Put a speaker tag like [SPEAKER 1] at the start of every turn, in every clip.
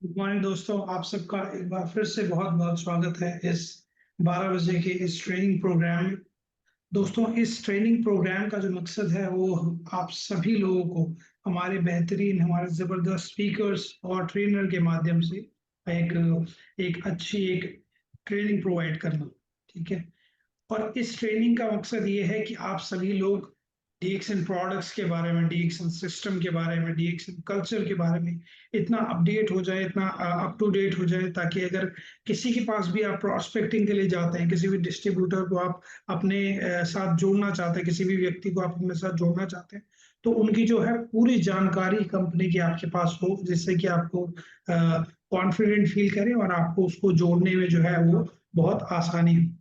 [SPEAKER 1] Good morning दोस्तों, आप सबका एक बार फिर से बहुत बहुत स्वागत है इस 12 बजे के इस ट्रेनिंग प्रोग्राम में। दोस्तों, इस ट्रेनिंग प्रोग्राम का जो मकसद है वो आप सभी लोगों को हमारे बेहतरीन, हमारे ज़बरदस्त स्पीकर्स और ट्रेनर के माध्यम से एक एक अच्छी एक ट्रेनिंग प्रोवाइड करना। ठीक है, और इस ट्रेनिंग का मकसद ये है कि आप सभी लोग डीएक्सएन प्रोडक्ट्स के बारे में, डीएक्सएन सिस्टम के बारे में, डीएक्सएन कल्चर के बारे में इतना अपडेट हो जाए, इतना अप टू डेट हो जाए, ताकि अगर किसी के पास भी आप प्रोस्पेक्टिंग के लिए जाते हैं, किसी भी डिस्ट्रीब्यूटर को आप अपने साथ जोड़ना चाहते हैं, किसी भी व्यक्ति को आप अपने साथ जोड़ना चाहते हैं, तो उनकी जो है पूरी जानकारी कंपनी की आपके पास हो, जिससे कि आपको कॉन्फिडेंट फील करें और आपको उसको जोड़ने में जो है वो बहुत आसानी हो।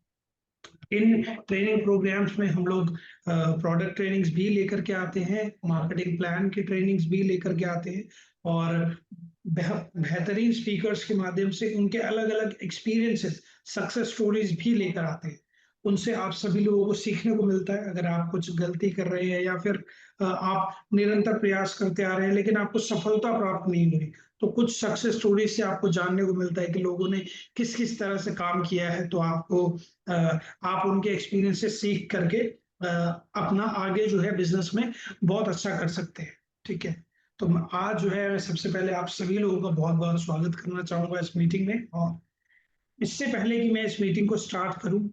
[SPEAKER 1] इन ट्रेनिंग प्रोग्राम्स में हम लोग प्रोडक्ट ट्रेनिंग्स भी लेकर के आते हैं, मार्केटिंग प्लान की ट्रेनिंग्स भी लेकर के आते हैं, और बेहतरीन स्पीकर्स के माध्यम से उनके अलग अलग एक्सपीरियंसेस, सक्सेस स्टोरीज भी लेकर आते हैं। उनसे आप सभी लोगों को सीखने को मिलता है। अगर आप कुछ गलती कर रहे हैं या फिर आप निरंतर प्रयास करते आ रहे हैं लेकिन आपको सफलता प्राप्त नहीं हो रही, तो कुछ सक्सेस स्टोरी से आपको जानने को मिलता है कि लोगों ने किस किस तरह से काम किया है। तो आपको आप उनके एक्सपीरियंस से सीख करके अपना आगे जो है बिजनेस में बहुत अच्छा कर सकते हैं। ठीक है, तो आज जो है सबसे पहले आप सभी लोगों का बहुत बहुत स्वागत करना चाहूंगा इस मीटिंग में। और इससे पहले कि मैं इस मीटिंग को स्टार्ट करूं,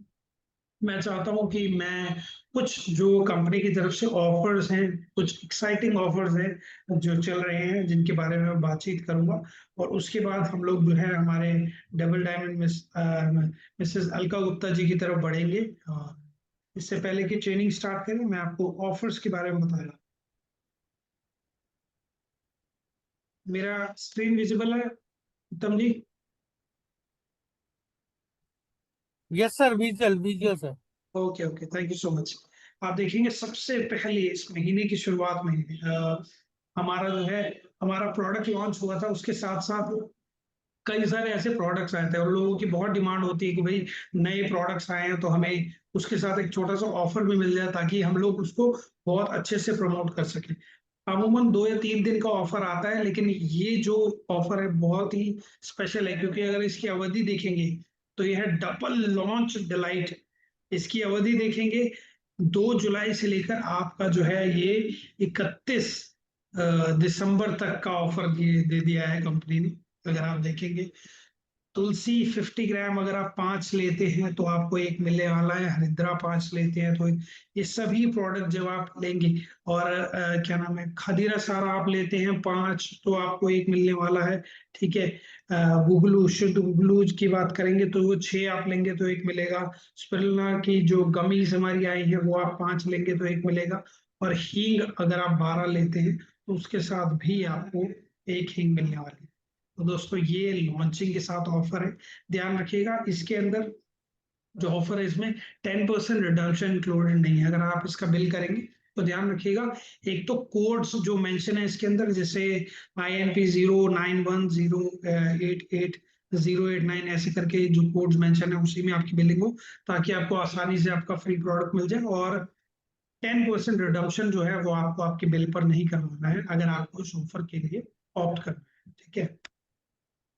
[SPEAKER 1] मैं चाहता हूं कि मैं कुछ जो कंपनी की तरफ से ऑफर्स हैं, कुछ एक्साइटिंग ऑफर्स हैं जो चल रहे हैं, जिनके बारे में मैं बातचीत करूंगा। और उसके बाद हम लोग जो है हमारे double diamond Mrs Alka Gupta ji की तरफ बढ़ेंगे। इससे पहले कि ट्रेनिंग स्टार्ट करें, मैं आपको ऑफर्स के बारे में बताऊंगा। मेरा स्क्रीन विजिबल है Uttam ji?
[SPEAKER 2] Yes sir, visual visual sir.
[SPEAKER 1] Okay okay, thank you so much. आप देखेंगे सबसे पहले इस महीने की शुरुआत में हमारा जो है, हमारा प्रोडक्ट लॉन्च हुआ था, उसके साथ साथ कई सारे ऐसे प्रोडक्ट्स आए थे और लोगों की बहुत डिमांड होती है कि भाई नए प्रोडक्ट्स आए हैं तो हमें उसके साथ एक छोटा सा ऑफर भी मिल जाए ताकि हम लोग उसको बहुत अच्छे से प्रमोट कर सकें। अमूमन 2 या 3 दिन का ऑफर आता है, लेकिन ये जो ऑफर है बहुत ही स्पेशल है, क्योंकि अगर इसकी अवधि देखेंगे तो यह है डबल लॉन्च डिलाइट। इसकी अवधि देखेंगे 2 जुलाई से लेकर आपका जो है ये 31 दिसंबर तक का ऑफर दे दिया है कंपनी ने। अगर आप देखेंगे तुलसी 50 ग्राम अगर आप 5 लेते हैं तो आपको एक मिलने वाला है, हरिद्रा 5 लेते हैं तो ये सभी प्रोडक्ट जब आप लेंगे, और क्या नाम है, खदीरा सारा आप लेते हैं 5 तो आपको एक मिलने वाला है। ठीक है। गुगलू, शुद्ध गुगलू की बात करेंगे तो वो 6 आप लेंगे तो एक मिलेगा। स्पिरुलिना की जो गमीज हमारी आई है वो आप 5 लेंगे तो एक मिलेगा। और हींग अगर आप 12 लेते हैं तो उसके साथ भी आपको एक हींग मिलने वाली है। तो दोस्तों ये लॉन्चिंग के साथ ऑफर है, ध्यान रखिएगा। इसके अंदर जो ऑफर है इसमें 10% रिडक्शन इंक्लूडेड नहीं है। अगर आप इसका बिल करेंगे तो ध्यान रखिएगा, एक तो कोड्स जो मेंशन है इसके अंदर, जैसे INP091088 ऐसे करके जो कोड्स मेंशन है उसी में आपकी बिलिंग हो, ताकि आपको आसानी से आपका फ्री प्रोडक्ट मिल जाए। और 10% रिडक्शन जो है वो आपको आपके बिल पर नहीं करवाना है अगर आपको इस ऑफर के लिए ऑप्ट करना है। ठीक है।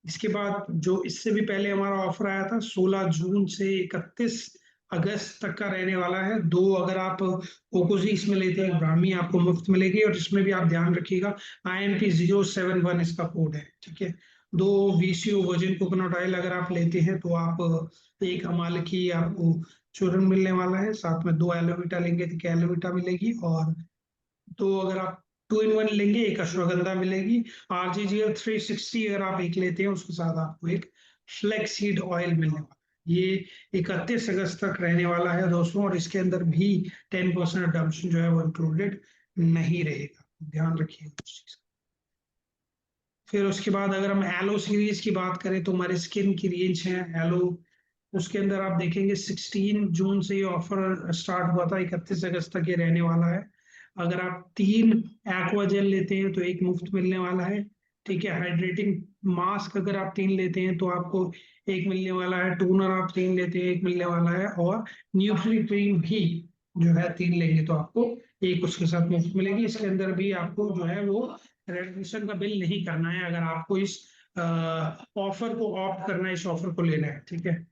[SPEAKER 1] इसके बाद जो इससे भी पहले हमारा ऑफर आया था 16 जून से 31 अगस्त तक का रहने वाला है। दो अगर आप कोकोजी इसमें लेते हैं ब्राह्मी आपको मुफ्त मिलेगी, और इसमें भी आप ध्यान रखिएगा INP071 इसका कोड है। ठीक है। दो VCO वर्जिन कोकोनट ऑयल अगर आप लेते हैं तो आप एक अमाल की आपको चूर्ण मिलने वाला है, साथ में 2 एलोवेटा लेंगे तो एलोवेटा मिलेगी। और तो अगर आप 2 in 1 लेंगे एक अश्वगंधा मिलेगी। RGGL 360 अगर आप एक लेते हैं उसके साथ आपको एक फ्लेक्स सीड ऑयल मिलने वाला है। ये 31 अगस्त तक रहने वाला है दोस्तों, और इसके अंदर भी 10% रिडम्पशन जो है वो इंक्लूडेड नहीं रहेगा, ध्यान रखिए उस चीज का। फिर उसके बाद अगर हम एलो सीरीज की बात करें तो हमारे स्किन की रेंज है एलो, उसके अंदर आप देखेंगे 16 जून से ये ऑफर स्टार्ट हुआ था, 31 अगस्त तक ये रहने वाला है। अगर आप 3 एक्वा जेल लेते हैं तो एक मुफ्त मिलने वाला है। ठीक है। हाइड्रेटिंग मास्क अगर आप 3 लेते हैं तो आपको एक मिलने वाला है। टोनर आप 3 लेते हैं एक मिलने वाला है। और न्यूट्री क्रीम भी जो है 3 लेंगे तो आपको एक उसके साथ मुफ्त मिलेगी। इसके अंदर भी आपको जो है वो रेडिएशन का बिल नहीं करना है अगर आपको इस ऑफर को ऑप्ट करना है, इस ऑफर को लेना है। ठीक है।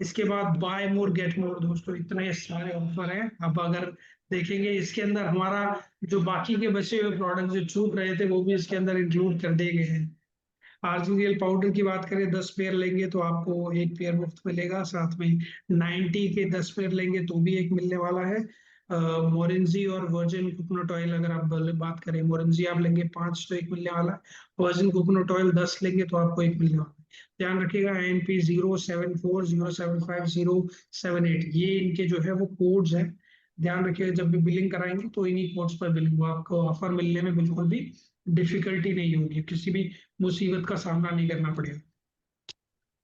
[SPEAKER 1] इसके बाद बाय मोर गेट मोर दोस्तों, इतने सारे ऑफर हैं। अब अगर देखेंगे इसके अंदर हमारा जो बाकी के बचे हुए प्रोडक्ट जो छूट रहे थे वो भी इसके अंदर इंक्लूड कर दिए गए हैं। आरजीएल पाउडर की बात करें 10 पेयर लेंगे तो आपको एक पेयर मुफ्त मिलेगा, साथ में 90 के 10 पेयर लेंगे तो भी एक मिलने वाला है। मोरेंजी और वर्जिन कोकोनट ऑयल अगर आप बात करें, मोरेंजी आप लेंगे 5 तो एक मिलने वाला है। वर्जिन कोकोनट ऑयल 10 लेंगे तो आपको एक मिलने वाला है। ध्यान रखिएगा INP07407507 ये इनके जो है वो कोड्स हैं। ध्यान रखिएगा जब भी बिलिंग कराएंगे तो इन्हीं कोड्स पर बिलिंग हो, आपको ऑफर मिलने में बिल्कुल भी डिफिकल्टी नहीं होगी, किसी भी मुसीबत का सामना नहीं करना पड़ेगा।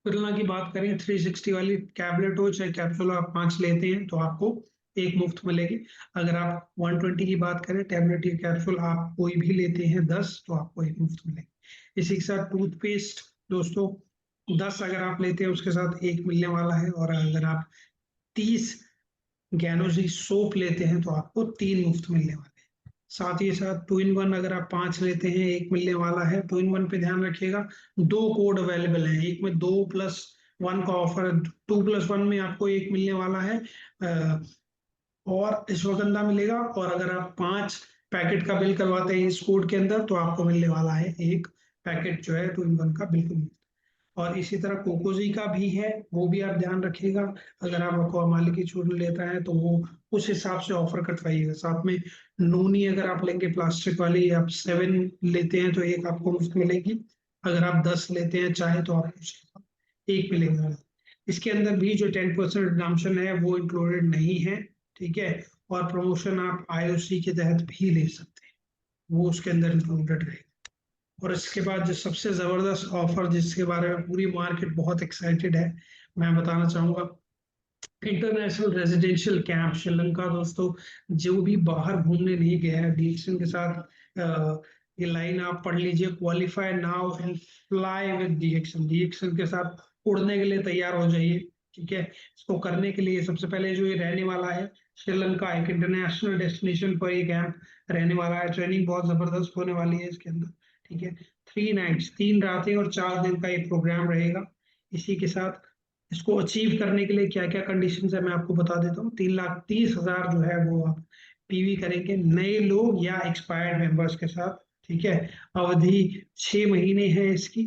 [SPEAKER 1] तुलना की बात करें 360 वाली टैबलेट हो चाहे कैप्सूल आप 5 लेते हैं तो आपको एक मुफ्त मिलेगी। अगर आप 120 की बात करें टैबलेट या कैप्सूल आप कोई भी लेते हैं 10 तो आपको एक मुफ्त मिलेगी। इसी के साथ टूथपेस्ट दोस्तों 10 अगर आप लेते हैं उसके साथ एक मिलने वाला है। और अगर आप 30 गैनोजी सोप लेते हैं तो आपको 3 मुफ्त मिलने वाले हैं। साथ ही साथ 2 in 1 अगर आप 5 लेते हैं एक मिलने वाला है। 2 in 1 पे ध्यान रखिएगा 2 कोड अवेलेबल हैं, एक में 2+1 का ऑफर है। 2+1 में आपको एक मिलने वाला है और अश्वगंधा मिलेगा। और अगर आप 5 पैकेट का बिल करवाते हैं इस कोड के अंदर तो आपको मिलने वाला है एक पैकेट जो है 2 in 1 का बिल्कुल मुफ्त। और इसी तरह कोकोजी का भी है, वो भी आप ध्यान रखिएगा। अगर आप अक्वामाली की चूर्ण लेता है तो वो उस हिसाब से ऑफर कटवाइएगा। साथ में नूनी अगर आप लेंगे प्लास्टिक वाली, आप 7 लेते हैं तो एक आपको मुफ्त मिलेगी। अगर आप 10 लेते हैं चाहे तो आपको उसके साथ एक मिलेगा। इसके अंदर भी जो 10% रिडम्पशन है वो इंक्लूडेड नहीं है। ठीक है, और प्रमोशन आप आईओसी के तहत भी ले सकते हैं, वो उसके अंदर इंक्लूडेड रहेगा। और इसके बाद जो सबसे जबरदस्त ऑफर जिसके बारे में पूरी मार्केट बहुत एक्साइटेड है, मैं बताना चाहूंगा, इंटरनेशनल रेजिडेंशियल कैंप श्रीलंका। दोस्तों, जो भी बाहर घूमने नहीं गया है, डीएक्सन के साथ ये लाइन आप पढ़ लीजिए, qualify now and fly with DXN. DXN के साथ उड़ने के लिए तैयार हो जाइए। ठीक है, इसको करने के लिए सबसे पहले जो ये रहने वाला है श्रीलंका, एक इंटरनेशनल डेस्टिनेशन पर ये कैंप रहने वाला है। ट्रेनिंग बहुत जबरदस्त होने वाली है इसके अंदर। ठीक है, 3 नाइट्स, 3 रातें और 4 दिन का ये प्रोग्राम रहेगा। इसी के साथ इसको अचीव करने के लिए क्या क्या कंडीशंस है मैं आपको बता देता हूँ। 3,30,000 जो है वो आप पीवी करेंगे नए लोग या एक्सपायर्ड मेंबर्स के साथ। ठीक है, अवधि 6 महीने है इसकी।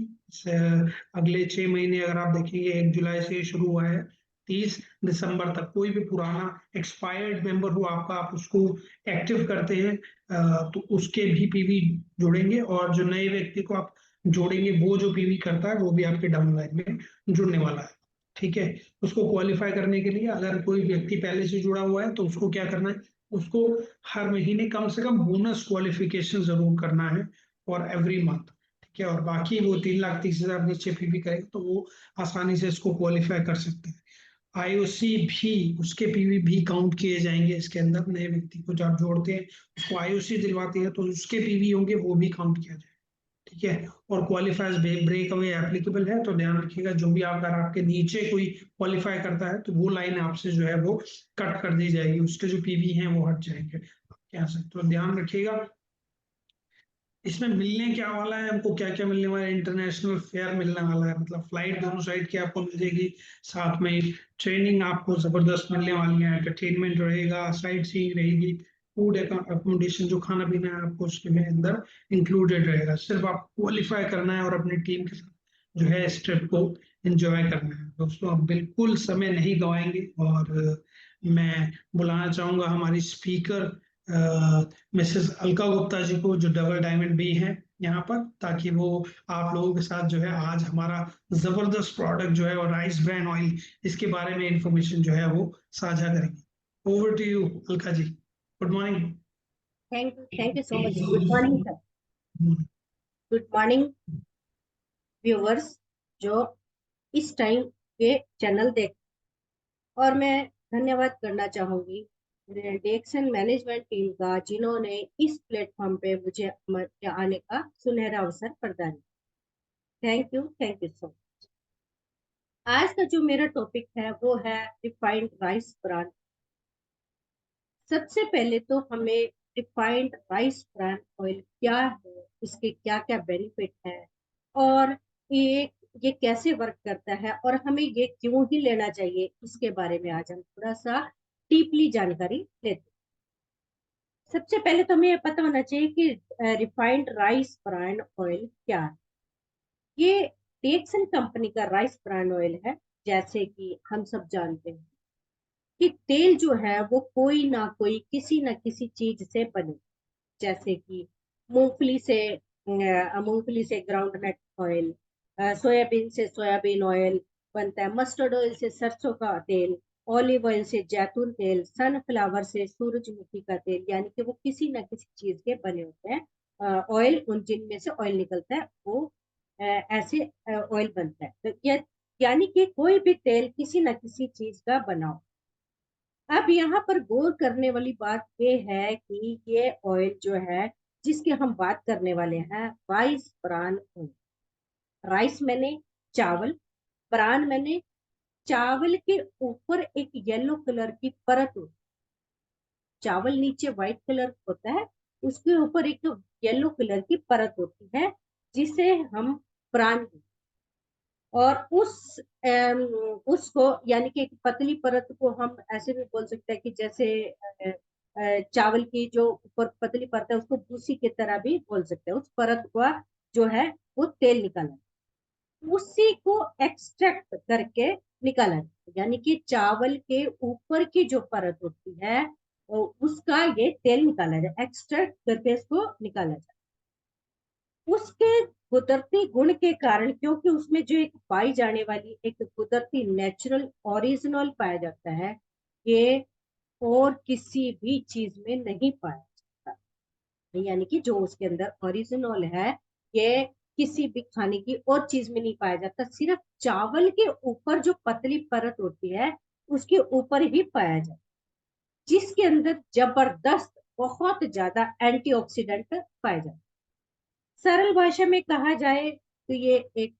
[SPEAKER 1] अगले 6 महीने अगर आप देखेंगे 1 जुलाई से शुरू हुआ है, 30 दिसंबर तक कोई भी पुराना एक्सपायर्ड मेंबर हो आपका, आप उसको एक्टिव करते हैं तो उसके भी पीवी जुड़ेंगे, और जो नए व्यक्ति को आप जोड़ेंगे वो जो पीवी करता है वो भी आपके डाउनलाइन में जुड़ने वाला है। ठीक है, उसको क्वालिफाई करने के लिए अगर कोई व्यक्ति पहले से जुड़ा हुआ है तो उसको क्या करना है, उसको हर महीने कम से कम बोनस क्वालिफिकेशन जरूर करना है फॉर एवरी मंथ। ठीक है, और बाकी वो 3,30,000 नीचे पीवी करेगा तो वो आसानी से इसको क्वालिफाई कर सकते हैं। आईओसी भी, उसके पीवी भी काउंट किए जाएंगे इसके अंदर। नए व्यक्ति को जब जोड़ते हैं उसको आईओसी दिलवाते हैं तो उसके पीवी होंगे, वो भी काउंट किया जाएगा। ठीक है, और क्वालिफायर्स ब्रेक अवे एप्लीकेबल है, तो ध्यान रखिएगा जो भी आप, अगर आपके नीचे कोई क्वालिफाई करता है तो वो लाइन आपसे जो है वो कट कर दी जाएगी, उसके जो पीवी हैं वो हट जाएंगे क्या से, तो ध्यान रखिएगा। इसमें मिलने क्या वाला है हमको, क्या क्या मिलने वाला है, इंटरनेशनल फेयर मिलने वाला है, मतलब फ्लाइट दोनों साइड की आपको मिल जाएगी, साथ में ट्रेनिंग आपको जबरदस्त मिलने वाली है, एंटरटेनमेंट रहेगा, साइट सीइंग रहेगी, फूड अकोमोडेशन जो खाना पीना है आपको उसके में अंदर इंक्लूडेड रहेगा। सिर्फ आप क्वालिफाई करना है और अपनी टीम के साथ जो है इस ट्रिप को एंजॉय करना है। दोस्तों, आप बिल्कुल समय नहीं गवाएंगे, और मैं बुलाना चाहूंगा हमारी स्पीकर मिसेस अलका गुप्ता जी को, जो डबल डायमंड बी हैं यहाँ पर, ताकि वो आप लोगों के साथ जो है आज हमारा जबरदस्त प्रोडक्ट जो है और राइस ब्रांड ऑयल, इसके बारे में इंफॉर्मेशन जो है वो साझा करेंगे। Over to you Alka ji, good morning.
[SPEAKER 3] Thank you so much. Good morning, sir. Good morning, viewers जो इस टाइम ये चैनल देख, और मैं धन्यवाद करना चाहूंगी डीएक्सन मैनेजमेंट टीम का, जिन्होंने इस प्लेटफॉर्म पे मुझे आने का सुनहरा अवसर प्रदान किया। Thank you so much. आज का जो मेरा टॉपिक है वो है रिफाइंड राइस ब्रांड। सबसे पहले तो हमें रिफाइंड राइस ब्रांड ऑयल क्या है, इसके क्या क्या बेनिफिट है, और ये कैसे वर्क करता है, और हमें ये क्यों ही लेना चाहिए, इसके बारे में आज हम थोड़ा सा डीपली जानकारी लेते हैं। सबसे पहले तो हमें ये पता होना चाहिए कि रिफाइंड राइस ब्रांड ऑयल क्या है। ये डीएक्सन कंपनी का राइस ब्रांड ऑयल है। जैसे कि हम सब जानते हैं कि तेल जो है वो कोई ना कोई किसी ना किसी चीज से बने, जैसे कि मूंगफली से ग्राउंडनट ऑयल, सोयाबीन से सोयाबीन ऑयल बनता है, मस्टर्ड ऑयल से सरसों का तेल, ऑलिव ऑयल से जैतून तेल, सनफ्लावर से सूरजमुखी का तेल, यानी कि वो किसी ना किसी चीज के बने होते हैं ऑयल, उन जिनमें से ऑयल निकलता है वो ऐसे ऑयल बनता है। तो यानी कि कोई भी तेल किसी ना किसी चीज का बना हो। अब यहाँ पर गौर करने वाली बात ये है कि ये ऑयल जो है जिसकी हम बात करने वाले हैं, राइस ब्रान ऑयल। राइस मैंने चावल, ब्रान मैंने चावल के ऊपर एक येलो कलर की परत होती, चावल नीचे व्हाइट कलर होता है, उसके ऊपर एक येलो कलर की परत होती है जिसे हम ब्रान, और उसको यानी कि एक पतली परत को हम ऐसे भी बोल सकते हैं कि जैसे चावल की जो ऊपर पतली परत है उसको भूसी की तरह भी बोल सकते हैं। उस परत का जो है वो तेल निकाला, उसी को एक्सट्रैक्ट करके निकाला, यानी कि चावल के ऊपर की जो परत होती है उसका ये तेल निकाला जाए, एक्सट्रैक्ट करके इसको निकाला जाए। उसके कुदरती गुण के कारण, क्योंकि उसमें जो एक पाई जाने वाली एक कुदरती नेचुरल ओरिजिनल पाया जाता है, ये और किसी भी चीज में नहीं पाया जाता, यानी कि जो उसके अंदर ओरिजिनल है ये किसी भी खाने की और चीज में नहीं पाया जाता, सिर्फ चावल के ऊपर जो पतली परत होती है उसके ऊपर ही पाया जाता है, जिसके अंदर जबरदस्त बहुत ज्यादा एंटीऑक्सीडेंट पाए जाते हैं। सरल भाषा में कहा जाए तो ये एक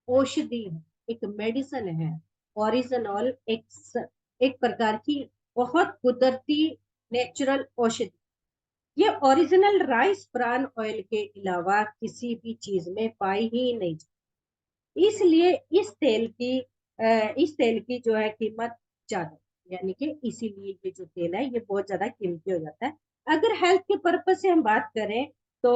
[SPEAKER 3] औषधि है, एक मेडिसिन है। ओरिजिनल एक प्रकार की बहुत कुदरती नेचुरल औषधि। ये ओरिजिनल राइस ब्रान ऑयल के अलावा किसी भी चीज में पाई ही नहीं जाती, इसलिए इस तेल की जो है कीमत ज्यादा, यानी कि इसीलिए ये जो तेल है ये बहुत ज्यादा कीमती हो जाता है। अगर हेल्थ के पर्पज से हम बात करें तो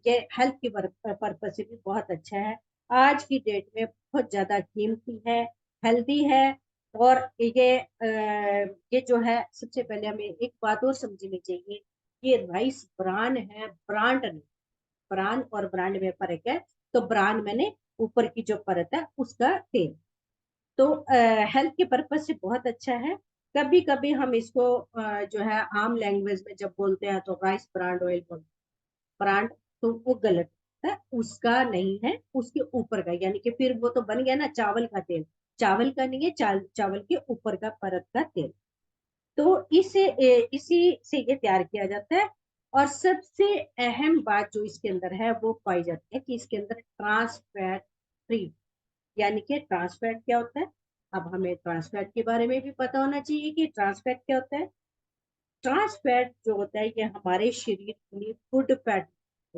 [SPEAKER 3] ये हेल्थ के पर्पज से भी बहुत अच्छा है, आज की डेट में बहुत ज्यादा कीमती है, हेल्दी है। और ये जो है सबसे पहले हमें एक बात और समझनी चाहिए, ये राइस ब्रान है, ब्रांड नहीं। ब्रांड और ब्रांड में फर्क है। तो ब्रांड मैंने ऊपर की जो परत है उसका तेल। तो हेल्थ के पर्पज से बहुत अच्छा है। कभी कभी हम इसको जो है आम लैंग्वेज में जब बोलते हैं तो राइस ब्रांड ऑयल बोलते हैं, ब्रांड, तो वो गलत है, उसका नहीं है, उसके ऊपर का, यानी कि फिर वो तो बन गया ना चावल का तेल, चावल का नहीं है, चावल के ऊपर का परत का तेल। तो इसी से ये तैयार किया जाता है। और सबसे अहम बात जो इसके अंदर है वो पाई जाती है कि इसके अंदर ट्रांस फैट फ्री, यानी कि ट्रांस फैट क्या होता है। अब हमें ट्रांस फैट के बारे में भी पता होना चाहिए कि ट्रांस फैट क्या होता है। ट्रांस फैट जो होता है ये हमारे शरीर के लिए गुड फैट,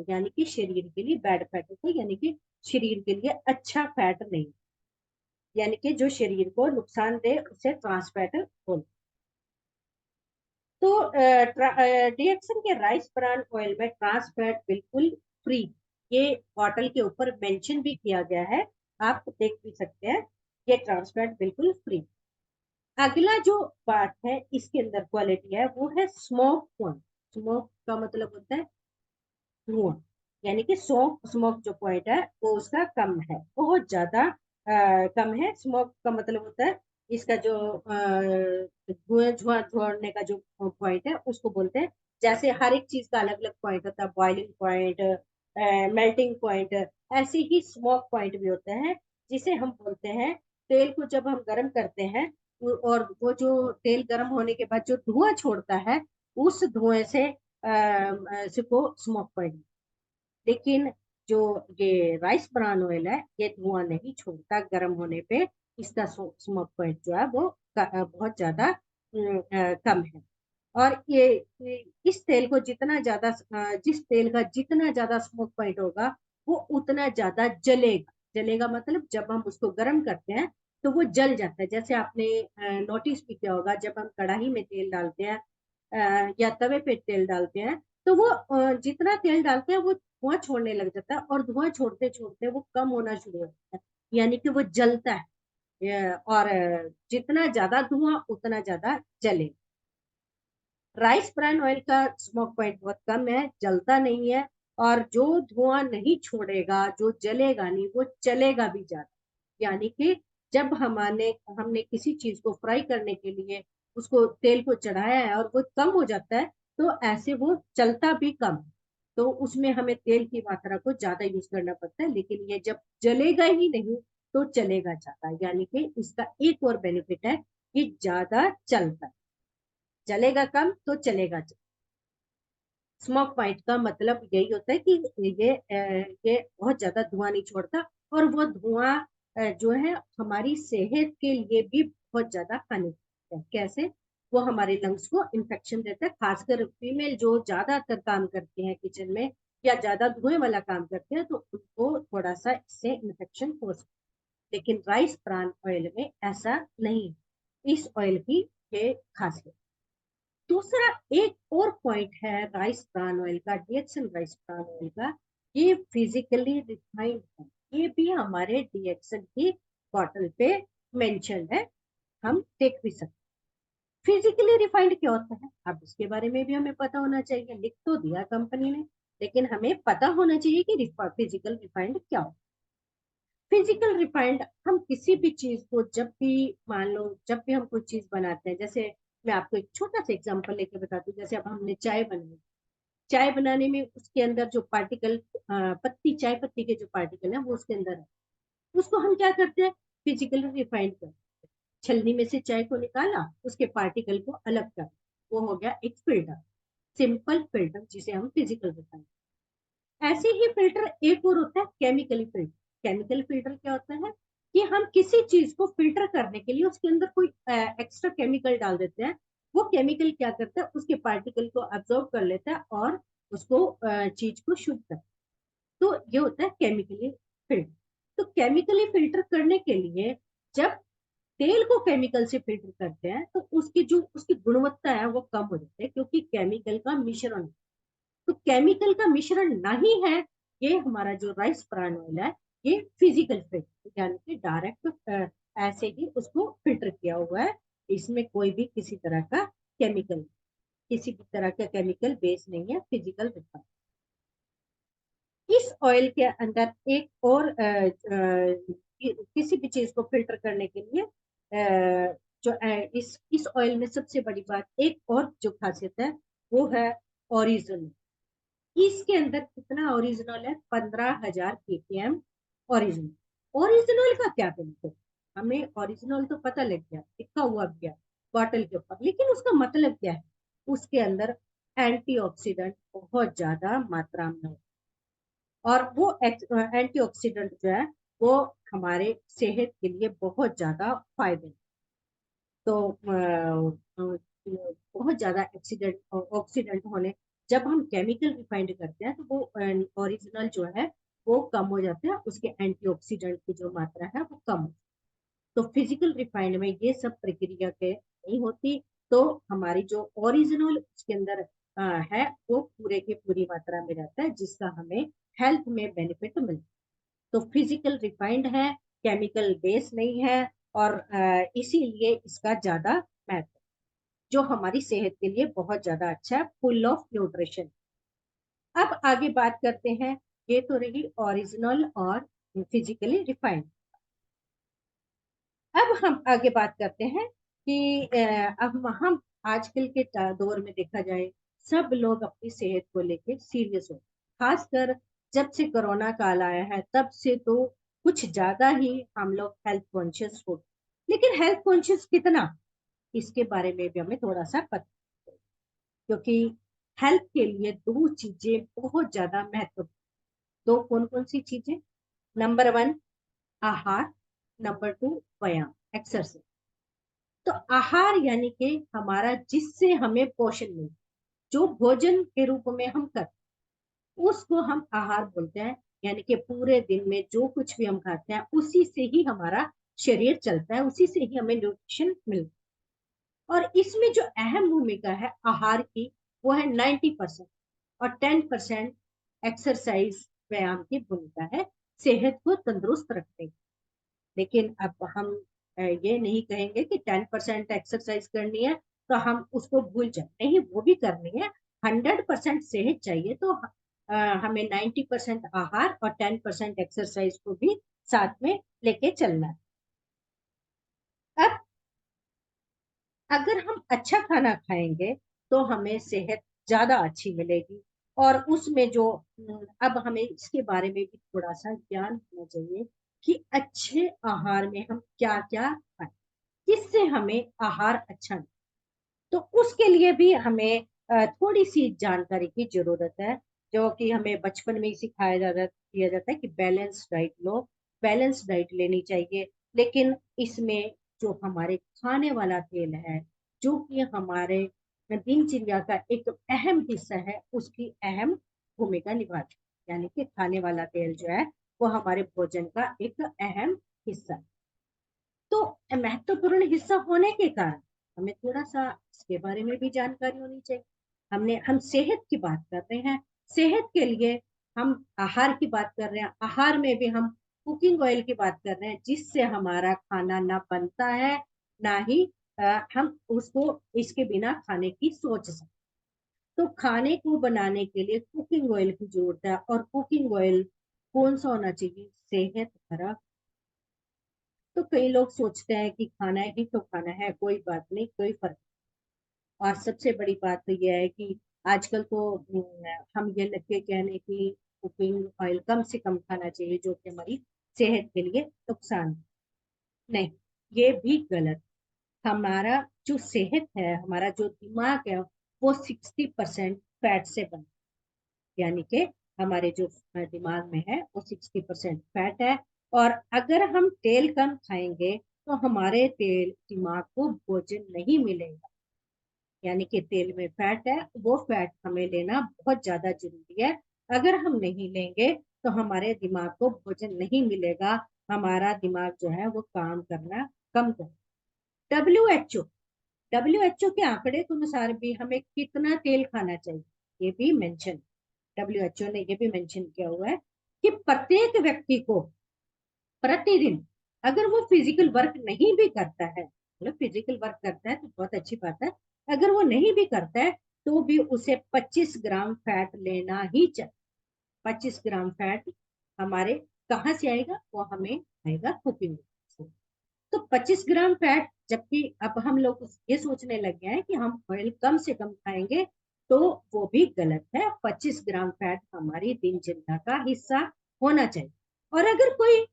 [SPEAKER 3] यानी कि शरीर के लिए बैड फैट होता है, यानी कि शरीर के लिए अच्छा फैट नहीं, यानी कि जो शरीर को नुकसान दे उसे ट्रांस फैट बोलते हैं। तो डीएक्सन के राइस ब्रान ऑयल में ट्रांस फैट बिल्कुल फ्री, ये बॉटल के ऊपर मेंशन भी किया गया है, आप देख भी सकते हैं, ये ट्रांस फैट बिल्कुल फ्री। अगला जो बात है इसके अंदर क्वालिटी है वो है स्मोक पॉइंट। स्मोक का मतलब होता है धुआं, यानी कि स्मोक जो पॉइंट है वो उसका कम है, बहुत ज्यादा कम है। स्मोक का मतलब होता है इसका जो धुआं धुआं छोड़ने का जो पॉइंट है उसको बोलते हैं। जैसे हर एक चीज का अलग अलग पॉइंट होता है, बॉइलिंग पॉइंट, मेल्टिंग पॉइंट, ऐसे ही स्मोक पॉइंट भी होते हैं, जिसे हम बोलते हैं तेल को जब हम गर्म करते हैं और वो जो तेल गर्म होने के बाद जो धुआं छोड़ता है उस धुएं से को स्मोक पॉइंट। लेकिन जो ये राइस ब्रान ऑयल है ये धुआं नहीं छोड़ता गर्म होने पे, इसका स्मोक पॉइंट जो है वो बहुत ज्यादा कम है। और इस तेल को जितना ज्यादा जिस तेल का जितना ज्यादा स्मोक पॉइंट होगा वो उतना ज्यादा जलेगा। जलेगा मतलब जब हम उसको गर्म करते हैं तो वो जल जाता है। जैसे आपने नोटिस भी किया होगा जब हम कढ़ाई में तेल डालते हैं या तवे पे तेल डालते हैं तो वो जितना तेल डालते हैं वो धुआं छोड़ने लग जाता है, और धुआं छोड़ते छोड़ते वो कम होना शुरू हो जाता है, यानी कि वो जलता है। और जितना ज्यादा धुआं उतना ज्यादा जले। राइस ब्रान ऑयल का स्मोक पॉइंट बहुत कम है, जलता नहीं है, और जो धुआं नहीं छोड़ेगा, जो जलेगा नहीं, वो चलेगा भी ज्यादा। यानी कि जब हमने किसी चीज को फ्राई करने के लिए उसको तेल को चढ़ाया है और वो कम हो जाता है तो ऐसे वो चलता भी कम है। तो उसमें हमें तेल की मात्रा को ज्यादा यूज करना पड़ता है, लेकिन ये जब जलेगा ही नहीं तो चलेगा ज्यादा, यानी कि इसका एक और बेनिफिट है कि ज्यादा चलता है। चलेगा कम तो चलेगा ज्यादा। स्मोक पॉइंट का मतलब यही होता है कि ये बहुत ज्यादा धुआं नहीं छोड़ता, और वो धुआं जो है हमारी सेहत के लिए भी बहुत ज्यादा हानिकारक है। कैसे? वो हमारे लंग्स को इन्फेक्शन देता है, खासकर फीमेल जो ज्यादातर काम करती हैं किचन में या ज्यादा धुएं वाला काम करते हैं तो उनको थोड़ा सा इससे इन्फेक्शन हो सकता है। लेकिन राइस ब्रान ऑयल में ऐसा नहीं, इस ऑयल की ये खासियत। दूसरा एक और पॉइंट है राइस ब्रान ऑयल का, डीएक्सन राइस ब्रान ऑयल का, ये फिजिकली रिफाइंड है। ये भी हमारे डीएक्सन की बॉटल पे मेंशन है, हम देख भी सकते। फिजिकली रिफाइंड क्या होता है अब इसके बारे में भी हमें पता होना चाहिए। लिख तो दिया कंपनी ने, लेकिन हमें पता होना चाहिए कि फिजिकल रिफाइंड क्या होता है। फिजिकल रिफाइंड हम किसी भी चीज को जब भी मान लो जब भी हम कोई चीज बनाते हैं, जैसे मैं आपको एक छोटा सा एग्जांपल लेके बताती हूँ। जैसे अब हमने चाय बनाई, चाय बनाने में उसके अंदर जो पार्टिकल, पत्ती, चाय पत्ती के जो पार्टिकल है वो उसके अंदर है, उसको हम क्या करते हैं, फिजिकली रिफाइंड करते हैं। छलनी में से चाय को निकाला, उसके पार्टिकल को अलग कर, वो हो गया एक फिल्टर, सिंपल फिल्टर, जिसे हम फिजिकल रिफाइंड। ऐसे ही फिल्टर एक और होता है केमिकली फिल्टर। केमिकल फिल्टर क्या होता है कि हम किसी चीज को फिल्टर करने के लिए उसके अंदर कोई एक्स्ट्रा केमिकल डाल देते हैं। वो केमिकल क्या करता है, उसके पार्टिकल को अब्जॉर्ब कर लेता है और उसको चीज को शुद्ध करता है। तो ये होता है केमिकली फिल्टर। तो केमिकली फिल्टर करने के लिए जब तेल को केमिकल से फिल्टर करते हैं तो उसकी जो उसकी गुणवत्ता है वो कम हो जाती है, क्योंकि केमिकल का मिश्रण, तो केमिकल का मिश्रण नहीं है। ये हमारा जो राइस ब्रान ऑयल है, ये फिजिकल फिल्टर, यानी कि डायरेक्ट ऐसे ही उसको फिल्टर किया हुआ है। इसमें कोई भी किसी तरह का केमिकल, किसी भी तरह का केमिकल बेस नहीं है, फिजिकल रिफाइन। इस ऑयल के अंदर एक और किसी भी चीज को फिल्टर करने के लिए जो इस ऑयल में सबसे बड़ी बात, एक और जो खासियत है वो है ओरिजिनल। इसके अंदर कितना ओरिजिनल है, 15,000 ppm ओरिजिनल। ओरिजिनल का क्या बेनिफिट, हमें ओरिजिनल तो पता लग गया, लिखा हुआ गया बॉटल के ऊपर, लेकिन उसका मतलब क्या है, उसके अंदर एंटीऑक्सीडेंट बहुत ज्यादा मात्रा में है। और वो एंटीऑक्सीडेंट जो है वो हमारे सेहत के लिए बहुत ज्यादा फायदे। तो बहुत ज्यादा एक्सीडेंट ऑक्सीडेंट होने, जब हम केमिकल रिफाइंड करते हैं तो वो ओरिजिनल जो है वो कम हो जाते हैं, उसके एंटीऑक्सीडेंट की जो मात्रा है वो कम। तो फिजिकल रिफाइंड में ये सब प्रक्रिया के नहीं होती, तो हमारी जो ओरिजिनल उसके अंदर है वो पूरे की पूरी मात्रा में रहता है, जिसका हमें हेल्थ में बेनिफिट मिलता है। तो फिजिकल रिफाइंड है, केमिकल बेस नहीं है, और इसीलिए इसका ज्यादा महत्व, जो हमारी सेहत के लिए बहुत ज्यादा अच्छा है, फुल ऑफ न्यूट्रिशन। अब आगे बात करते हैं, ये तो रही ओरिजिनल और फिजिकली रिफाइंड। अब हम आगे बात करते हैं कि अब हम आजकल के दौर में देखा जाए, सब लोग अपनी सेहत को लेके सीरियस हो, खासकर जब से कोरोना काल आया है तब से तो कुछ ज्यादा ही हम लोग हेल्थ कॉन्शियस हो। लेकिन हेल्थ कॉन्शियस कितना, इसके बारे में भी हमें थोड़ा सा पता, क्योंकि हेल्थ के लिए दो चीजें बहुत ज्यादा महत्वपूर्ण। दो कौन कौन सी चीजें, नंबर 1 आहार, नंबर 2 व्यायाम, एक्सरसाइज। तो आहार यानी कि हमारा जिससे हमें पोषण मिले, जो भोजन के रूप में हम करते हैं उसको हम आहार बोलते हैं। यानी कि पूरे दिन में जो कुछ भी हम खाते हैं उसी से ही हमारा शरीर चलता है, उसी से ही हमें न्यूट्रिशन मिलता है। और इसमें जो अहम भूमिका है आहार की, वो है 90%, और 10% एक्सरसाइज, व्यायाम की भूमिका है सेहत को तंदुरुस्त रखने की। लेकिन अब हम ये नहीं कहेंगे कि 10% एक्सरसाइज करनी है तो हम उसको भूल जाए, नहीं, वो भी करनी है। 100% सेहत चाहिए तो हमें 90% आहार और 10% एक्सरसाइज को भी साथ में लेके चलना है। अब अगर हम अच्छा खाना खाएंगे तो हमें सेहत ज्यादा अच्छी मिलेगी। और उसमें जो अब हमें इसके बारे में भी थोड़ा सा ज्ञान होना चाहिए कि अच्छे आहार में हम क्या क्या खाएं, किससे हमें आहार अच्छा मिले। तो उसके लिए भी हमें थोड़ी सी जानकारी की जरूरत है, जो कि हमें बचपन में ही सिखाया किया जाता है कि बैलेंस डाइट लो, बैलेंस डाइट लेनी चाहिए। लेकिन इसमें जो हमारे खाने वाला तेल है, जो कि हमारे दिनचर्या का एक अहम हिस्सा है, उसकी अहम भूमिका निभाती है। यानी कि खाने वाला तेल जो है वो हमारे भोजन का एक अहम हिस्सा है। तो महत्वपूर्ण हिस्सा होने के कारण हमें थोड़ा सा इसके बारे में भी जानकारी होनी चाहिए। हम सेहत की बात कर रहे हैं, सेहत के लिए हम आहार की बात कर रहे हैं, आहार में भी हम कुकिंग ऑयल की बात कर रहे हैं, जिससे हमारा खाना ना बनता है, ना ही हम उसको इसके बिना खाने की सोच सकते। तो खाने को बनाने के लिए कुकिंग ऑयल की जरूरत है, और कुकिंग ऑयल कौन सा होना चाहिए, सेहत भरा। तो कई लोग सोचते हैं कि खाना ही तो खाना है, कोई बात नहीं, कोई फर्क। और सबसे बड़ी बात तो यह है कि आजकल तो हम ये लग के कहने की कुकिंग ऑयल कम से कम खाना चाहिए, जो कि हमारी सेहत के लिए नुकसान नहीं, ये भी गलत। हमारा जो सेहत है, हमारा जो दिमाग है, वो 60% फैट से बना, यानी कि हमारे जो दिमाग में है वो 60% फैट है। और अगर हम तेल कम खाएंगे तो हमारे तेल दिमाग को भोजन नहीं मिलेगा, यानी कि तेल में फैट है, वो फैट हमें लेना बहुत ज्यादा जरूरी है। अगर हम नहीं लेंगे तो हमारे दिमाग को भोजन नहीं मिलेगा, हमारा दिमाग जो है वो काम करना कम कर। डब्ल्यू एच ओ के आंकड़े के अनुसार भी हमें कितना तेल खाना चाहिए, ये भी मेंशन, डब्ल्यूएचओ ने ये भी मेंशन किया हुआ है कि प्रत्येक व्यक्ति को प्रतिदिन, अगर वो फिजिकल वर्क नहीं भी करता है, मतलब फिजिकल वर्क करता है तो बहुत अच्छी बात है, अगर वो नहीं भी करता है तो भी उसे 25 ग्राम फैट लेना ही चाहिए। 25 ग्राम फैट हमारे कहाँ से आएगा, वो हमें आएगा कुकिंग से। तो 25 ग्राम फैट, जबकि अब हम लोग ये सोचने लग गए हैं कि हम ऑयल कम से कम खाएंगे, तो वो भी गलत है। 25 ग्राम फैट हमारी दिनचर्या का हिस्सा होना चाहिए। और अगर कोई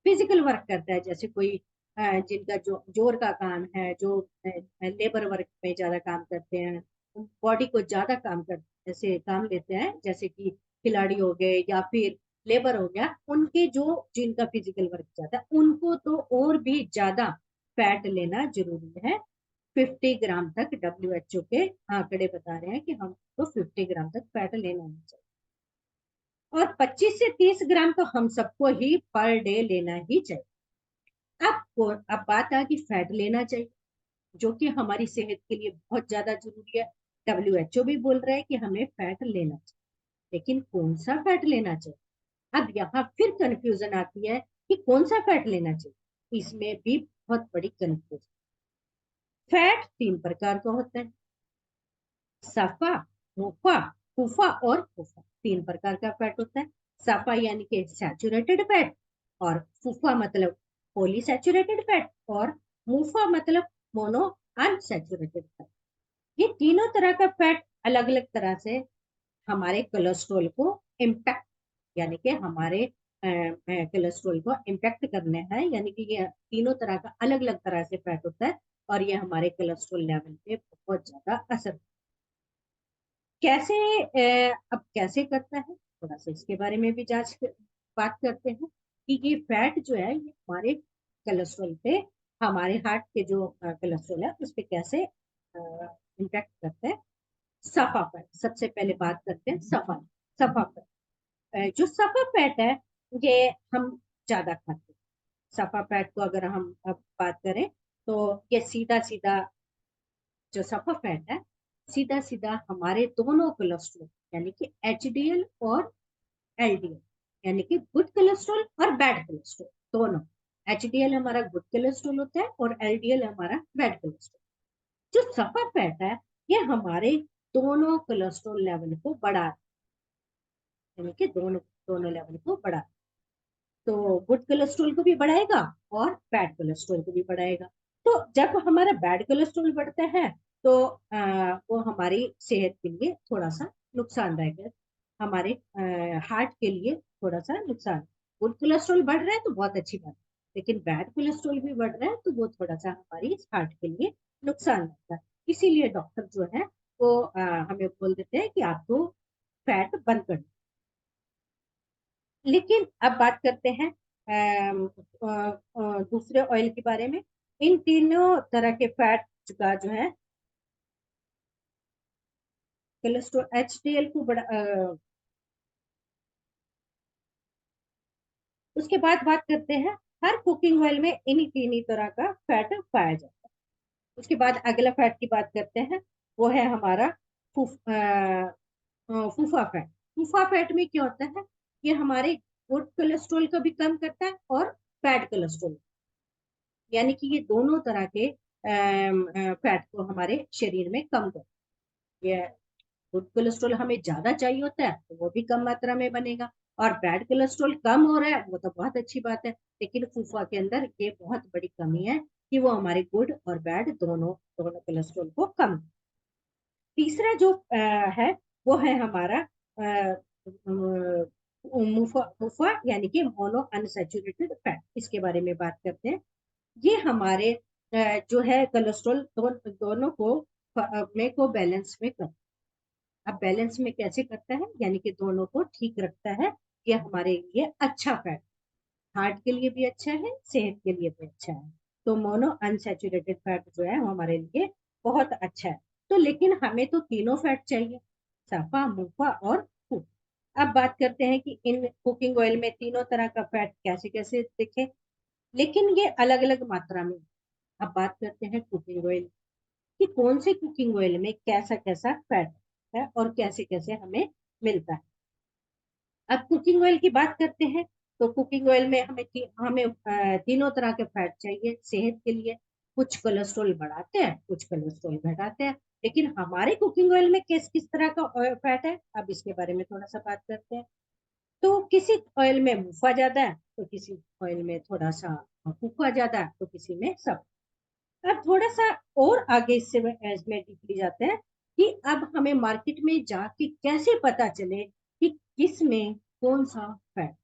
[SPEAKER 3] फिजिकल वर्क करता है, जैसे कोई जिनका जो जोर का काम है, जो लेबर वर्क में ज्यादा काम करते हैं, बॉडी को ज्यादा काम कर जैसे काम लेते हैं, जैसे कि खिलाड़ी हो गए या फिर लेबर हो गया, उनके जो जिनका फिजिकल वर्क ज्यादा, उनको तो और भी ज्यादा फैट लेना जरूरी है। 50 ग्राम तक डब्ल्यूएचओ के आंकड़े बता रहे हैं कि हमको 50 ग्राम तक फैट लेना चाहिए। और 25 से 30 ग्राम तो हम सबको ही पर डे लेना ही चाहिए। अब बात आ कि फैट लेना चाहिए, जो कि हमारी सेहत के लिए बहुत ज्यादा जरूरी है। डब्ल्यूएचओ भी बोल रहा है कि हमें फैट लेना चाहिए, लेकिन कौन सा फैट लेना चाहिए? अब यहाँ फिर कंफ्यूजन आती है कि कौन सा फैट लेना चाहिए, इसमें भी बहुत बड़ी कंफ्यूजन। फैट 3 प्रकार का होता है, सफा, मुफा, फूफा और फूफा। 3 प्रकार का फैट होता है। सफा यानी कि सैचुरेटेड फैट, और फूफा मतलब पॉलीसैचुरेटेड फैट, और मुफा मतलब मोनो अनसैचुरेटेड फैट। ये तीनों तरह का फैट अलग अलग तरह से हमारे कोलेस्ट्रॉल को इम्पैक्ट, यानी कि हमारे कोलेस्ट्रॉल को इम्पैक्ट करने हैं, यानी कि ये तीनों तरह का अलग अलग तरह से फैट होता है, और ये हमारे कोलेस्ट्रॉल लेवल पे बहुत ज्यादा असर। कैसे अब कैसे करता है, थोड़ा सा इसके बारे में भी बात करते हैं कि ये फैट जो है ये हमारे कोलेस्ट्रॉल पे, हमारे हार्ट के जो कोलेस्ट्रॉल है उस पे कैसे इम्पैक्ट करता है। सफा फैट, सबसे पहले बात करते हैं सफा सफा फैट। जो सफा फैट है ये हम ज्यादा खाते हैं। सफा फैट को अगर हम अब बात करें तो ये सीधा सीधा जो सफा फैट है, सीधा सीधा हमारे दोनों कोलेस्ट्रॉल, यानी कि एचडीएल और एलडीएल, यानी कि गुड कोलेस्ट्रॉल और बैड कोलेस्ट्रॉल दोनों। एचडीएल हमारा गुड कोलेस्ट्रॉल होता है और एलडीएल हमारा बैड कोलेस्ट्रॉल। जो सफा फैट है ये हमारे दोनों कोलेस्ट्रॉल लेवल को बढ़ा, यानी कि दोनों दोनों लेवल को बढ़ा, तो गुड कोलेस्ट्रॉल को भी बढ़ाएगा और बैड कोलेस्ट्रॉल को भी बढ़ाएगा। तो जब हमारा बैड कोलेस्ट्रॉल बढ़ता है तो वो हमारी सेहत के लिए थोड़ा सा नुकसानदायक है, हमारे हार्ट के लिए थोड़ा सा नुकसान। गुड कोलेस्ट्रॉल बढ़ रहा है तो बहुत अच्छी बात है, लेकिन बैड कोलेस्ट्रॉल भी बढ़ रहा है तो वो थोड़ा सा हमारी हार्ट के लिए नुकसान है। इसीलिए डॉक्टर जो है वो हमें बोल देते हैं कि आपको फैट बंद कर। लेकिन अब बात करते हैं दूसरे ऑयल के बारे में। इन तीनों तरह के फैट का जो है कोलेस्ट्रॉल एचडीएल को बढ़ा, उसके बाद बात करते हैं हर कुकिंग ऑयल में इन्हीं तीन ही तरह का फैट पाया जाता है। उसके बाद अगला फैट की बात करते हैं, वो है हमारा फूफा फैट। फूफा फैट में क्या होता है, ये हमारे गुड कोलेस्ट्रॉल को भी कम करता है और बैड कोलेस्ट्रॉल, यानी कि ये दोनों तरह के फैट को हमारे शरीर में कम कर। ये गुड कोलेस्ट्रॉल हमें ज्यादा चाहिए होता है तो वो भी कम मात्रा में बनेगा, और बैड कोलेस्ट्रॉल कम हो रहा है वो तो बहुत अच्छी बात है। लेकिन फूफा के अंदर ये बहुत बड़ी कमी है कि वो हमारे गुड और बैड दोनों दोनों कोलेस्ट्रॉल को कम। तीसरा जो है वो है हमारा मुफा यानी कि मोनो अनसैचुरेटेड फैट। इसके बारे में बात करते हैं। ये हमारे जो है कोलेस्ट्रॉल दोनों को बैलेंस में कर। अब बैलेंस में कैसे करता है, यानी कि दोनों को ठीक रखता है। ये हमारे लिए अच्छा फैट, हार्ट के लिए भी अच्छा है, सेहत के लिए भी अच्छा है। तो मोनो अनसैचुरेटेड फैट जो है वो हमारे लिए बहुत अच्छा है। तो लेकिन हमें तो तीनों फैट चाहिए, सफा, मुफा और फूड। अब बात करते हैं कि इन कुकिंग ऑयल में तीनों तरह का फैट कैसे कैसे दिखे, लेकिन ये अलग अलग मात्रा में। अब बात करते हैं कुकिंग ऑयल कि कौन से कुकिंग ऑयल में कैसा कैसा फैट है और कैसे कैसे हमें मिलता है। अब कुकिंग ऑयल की बात करते हैं तो कुकिंग ऑयल में हमें तीनों तरह के फैट चाहिए सेहत के लिए। कुछ कोलेस्ट्रॉल बढ़ाते हैं, कुछ कोलेस्ट्रॉल घटाते हैं। लेकिन हमारे कुकिंग ऑयल में किस किस तरह का फैट है, अब इसके बारे में थोड़ा सा बात करते हैं। तो किसी ऑयल में मुफा ज्यादा है, तो किसी ऑयल में थोड़ा सा फूफा ज्यादा है, तो किसी में सब। अब थोड़ा सा और आगे इसमें डीपली जाते हैं कि अब हमें मार्केट में जाके कैसे पता चले कि किस में कौन सा फैट,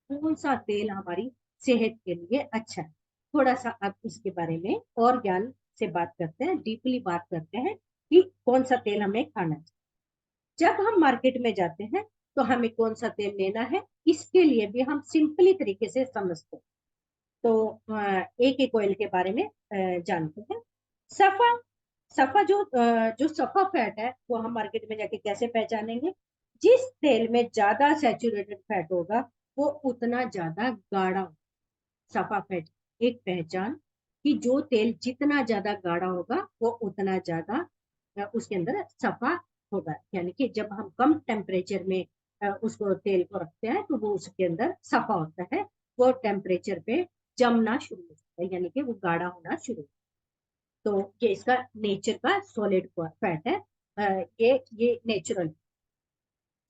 [SPEAKER 3] कौन सा तेल हमारी सेहत के लिए अच्छा है। थोड़ा सा अब इसके बारे में और ज्ञान से बात करते हैं, डीपली बात करते हैं कि कौन सा तेल हमें खाना चाहिए। जब हम मार्केट में जाते हैं तो हमें कौन सा तेल लेना है, इसके लिए भी हम सिंपली तरीके से समझते हैं। तो एक एक ऑयल के बारे में जानते हैं। सफा सफा जो सफा फैट है वो हम मार्केट में जाके कैसे पहचानेंगे। जिस तेल में ज्यादा सैचुरेटेड फैट होगा वो उतना ज्यादा गाढ़ा होगा। सफा फैट एक पहचान कि जो तेल जितना ज्यादा गाढ़ा होगा वो उतना ज्यादा उसके अंदर सफा होगा। यानी कि जब हम कम टेम्परेचर में उसको तेल को रखते हैं तो वो उसके अंदर सफा होता है, वो टेम्परेचर पे जमना शुरू हो जाता है, यानी कि वो गाढ़ा होना शुरू। तो ये इसका नेचर का सॉलिड फैट है। ये नेचुरल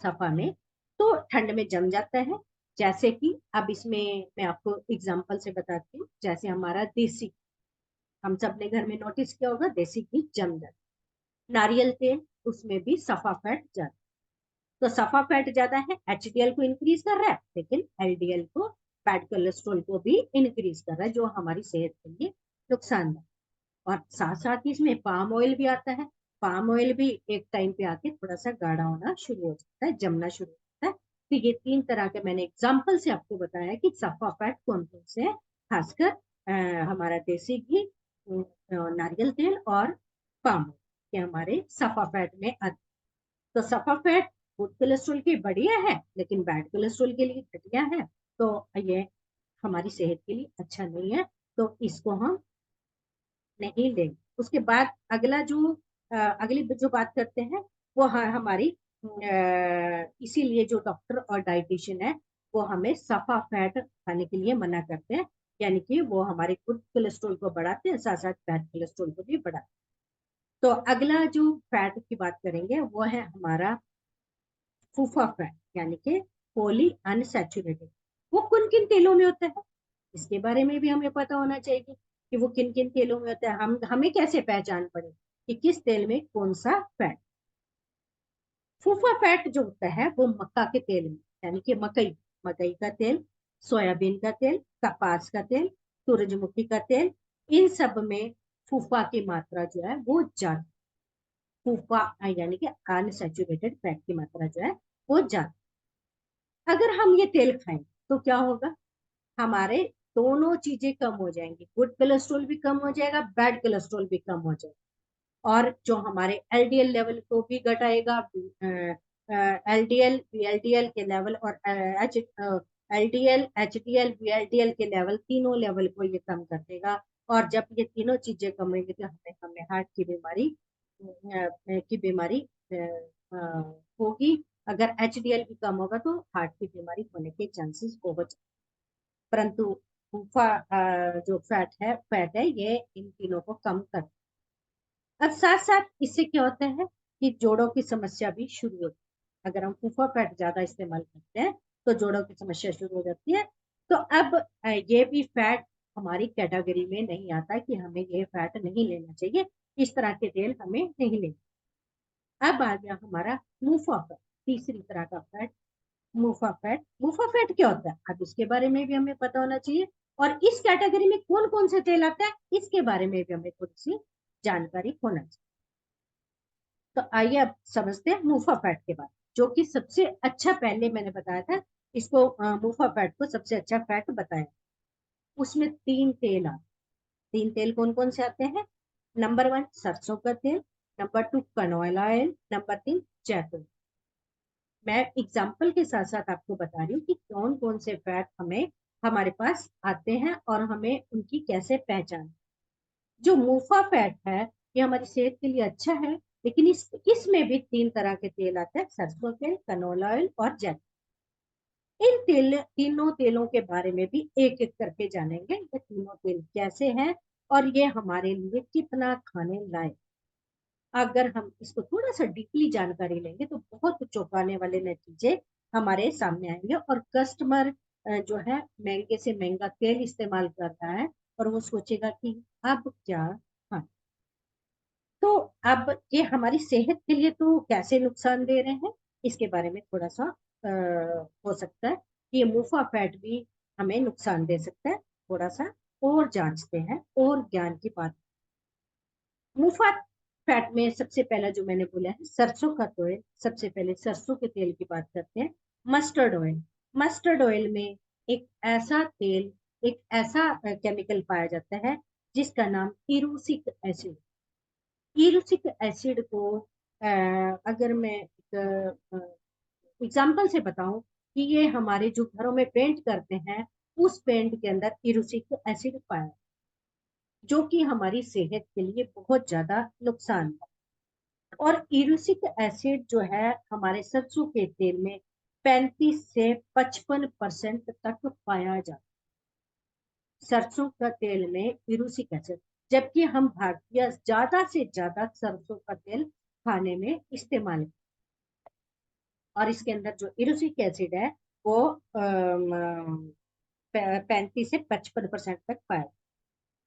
[SPEAKER 3] सफा में तो ठंड में जम जाता है। जैसे कि अब इसमें मैं आपको एग्जांपल से बताती हूँ। जैसे हमारा देसी, हम सब ने घर में नोटिस किया होगा, देसी घी जम जाता है। नारियल तेल, उसमें भी सफा फैट ज्यादा। तो सफा फैट ज्यादा है, एचडीएल को इंक्रीज कर रहा है, लेकिन एलडीएल को, बैड कोलेस्ट्रॉल को भी इंक्रीज कर रहा है, जो हमारी सेहत के लिए नुकसान है। और साथ साथ ही इसमें पाम ऑयल भी आता है। पाम ऑयल भी एक टाइम पे आके थोड़ा सा गाढ़ा होना शुरू हो जाता है, जमना शुरू होता है। तो ये तीन तरह के मैंने एग्जाम्पल से आपको बताया कि सफा फैट कौन कौन से है। खासकर हमारा देसी घी, नारियल तेल और पाम ऑयल, ये हमारे सफा फैट में आते। तो सफा फैट गुड कोलेस्ट्रॉल की बढ़िया है, लेकिन बैड कोलेस्ट्रॉल के लिए घटिया है। तो ये हमारी सेहत के लिए अच्छा नहीं है, तो इसको हम नहीं लेंगे। उसके बाद अगला जो अगली जो बात करते हैं वो हमारी इसीलिए जो डॉक्टर और डाइटिशियन है वो हमें सफा फैट खाने के लिए मना करते हैं। यानी कि वो हमारे गुड कोलेस्ट्रॉल को बढ़ाते हैं, साथ साथ बैड कोलेस्ट्रॉल को भी बढ़ाते हैं। तो अगला जो फैट की बात करेंगे वो है हमारा फूफा फैट, यानी कि पॉली अनसैचुरेटेड। वो किन किन तेलों में होता है, इसके बारे में भी हमें पता होना चाहिए कि वो किन किन तेलों में होता है। हमें कैसे पहचान पड़े कि किस तेल में कौन सा फैट। फूफा फैट जो होता है वो मक्का के तेल में, यानी कि मकई मकई का तेल, सोयाबीन का तेल, कपास का तेल, सूरजमुखी का तेल, इन सब में फूफा की मात्रा जो है वो ज्यादा। फूफा यानी कि अनसैचुरेटेड फैट की मात्रा जो है वो ज्यादा। अगर हम ये तेल खाएं तो क्या होगा, हमारे दोनों चीजें कम हो जाएंगी। गुड कोलेस्ट्रॉल भी कम हो जाएगा, बैड कोलेस्ट्रॉल भी कम हो जाएगा। और जो हमारे एलडीएल लेवल को भी घटाएगा। एलडीएल वीएलडीएल के लेवल और एलडीएल एचडीएल वीएलडीएल के लेवल, तीनों लेवल को ये कम कर देगा। और जब ये तीनों चीजें कम होंगी तो हमें हार्ट की बीमारी होगी। अगर एचडीएल भी कम होगा तो हार्ट की बीमारी होने के चांसेस बहुत। परंतु फूफा जो फैट है ये इन तीनों को कम कर। अब साथ साथ इससे क्या होता है कि जोड़ों की समस्या भी शुरू होती है। अगर हम फूफा फैट ज्यादा इस्तेमाल करते हैं तो जोड़ों की समस्या शुरू हो जाती है। तो अब ये भी फैट हमारी कैटेगरी में नहीं आता कि हमें ये फैट नहीं लेना चाहिए, इस तरह के तेल हमें नहीं लेना। अब आ गया हमारा मुफा फैट, तीसरी तरह का फैट, मुफा फैट। मुफा फैट क्या होता है, अब इसके बारे में भी हमें पता होना चाहिए, और इस कैटेगरी में कौन कौन से तेल आता है इसके बारे में भी हमें थोड़ी सी जानकारी होना चाहिए। तो आइए अब समझते हैं मुफा फैट के बारे में, जो कि सबसे अच्छा, पहले मैंने बताया था इसको, मुफा फैट को सबसे अच्छा फैट बताया। उसमें तीन तेल आते, तीन तेल कौन कौन से आते हैं? नंबर 1 सरसों का तेल, नंबर 2 कनोल ऑयल, नंबर 3 जैतून। मैं एग्जाम्पल के साथ साथ आपको बता रही हूँ कि कौन कौन से फैट हमें हमारे पास आते हैं और हमें उनकी कैसे पहचान। जो मुफा फैट है ये हमारी सेहत के लिए अच्छा है, लेकिन इसमें भी तीन तरह के तेल आते हैं, सरसों तेल, कनोला ऑयल और जैतून। इन तीनों तेलों के बारे में भी एक एक करके जानेंगे, ये तीनों तेल कैसे हैं और ये हमारे लिए कितना खाने लायक। अगर हम इसको थोड़ा सा डीपली जानकारी लेंगे तो बहुत चौंकाने वाले नतीजे हमारे सामने आएंगे, और कस्टमर जो है महंगे से महंगा तेल इस्तेमाल कर रहा है और वो सोचेगा कि अब क्या। हाँ, तो अब ये हमारी सेहत के लिए तो कैसे नुकसान दे रहे हैं इसके बारे में थोड़ा सा हो सकता है कि ये मुफा फैट भी हमें नुकसान दे सकता है। थोड़ा सा और जांचते हैं और ज्ञान की बात। मुफा फैट में सबसे पहला जो मैंने बोला है सरसों का तेल, सबसे पहले सरसों के तेल की बात करते हैं। मस्टर्ड ऑयल, मस्टर्ड ऑयल में एक ऐसा तेल, एक ऐसा केमिकल पाया जाता है जिसका नाम इरूसिक एसिड। इरूसिक एसिड को अगर मैं एग्जाम्पल से बताऊं कि ये हमारे जो घरों में पेंट करते हैं उस पेंट के अंदर इरूसिक एसिड पाया, जो कि हमारी सेहत के लिए बहुत ज्यादा नुकसान है। और इरूसिक एसिड जो है हमारे सरसों के तेल में 35 से 55% तक पाया जाता है, सरसों का तेल में इरूसिक एसिड। जबकि हम भारतीय ज्यादा से ज्यादा सरसों का तेल खाने में इस्तेमाल, और इसके अंदर जो इरूसिक एसिड है वो 35 से 55% तक पाया।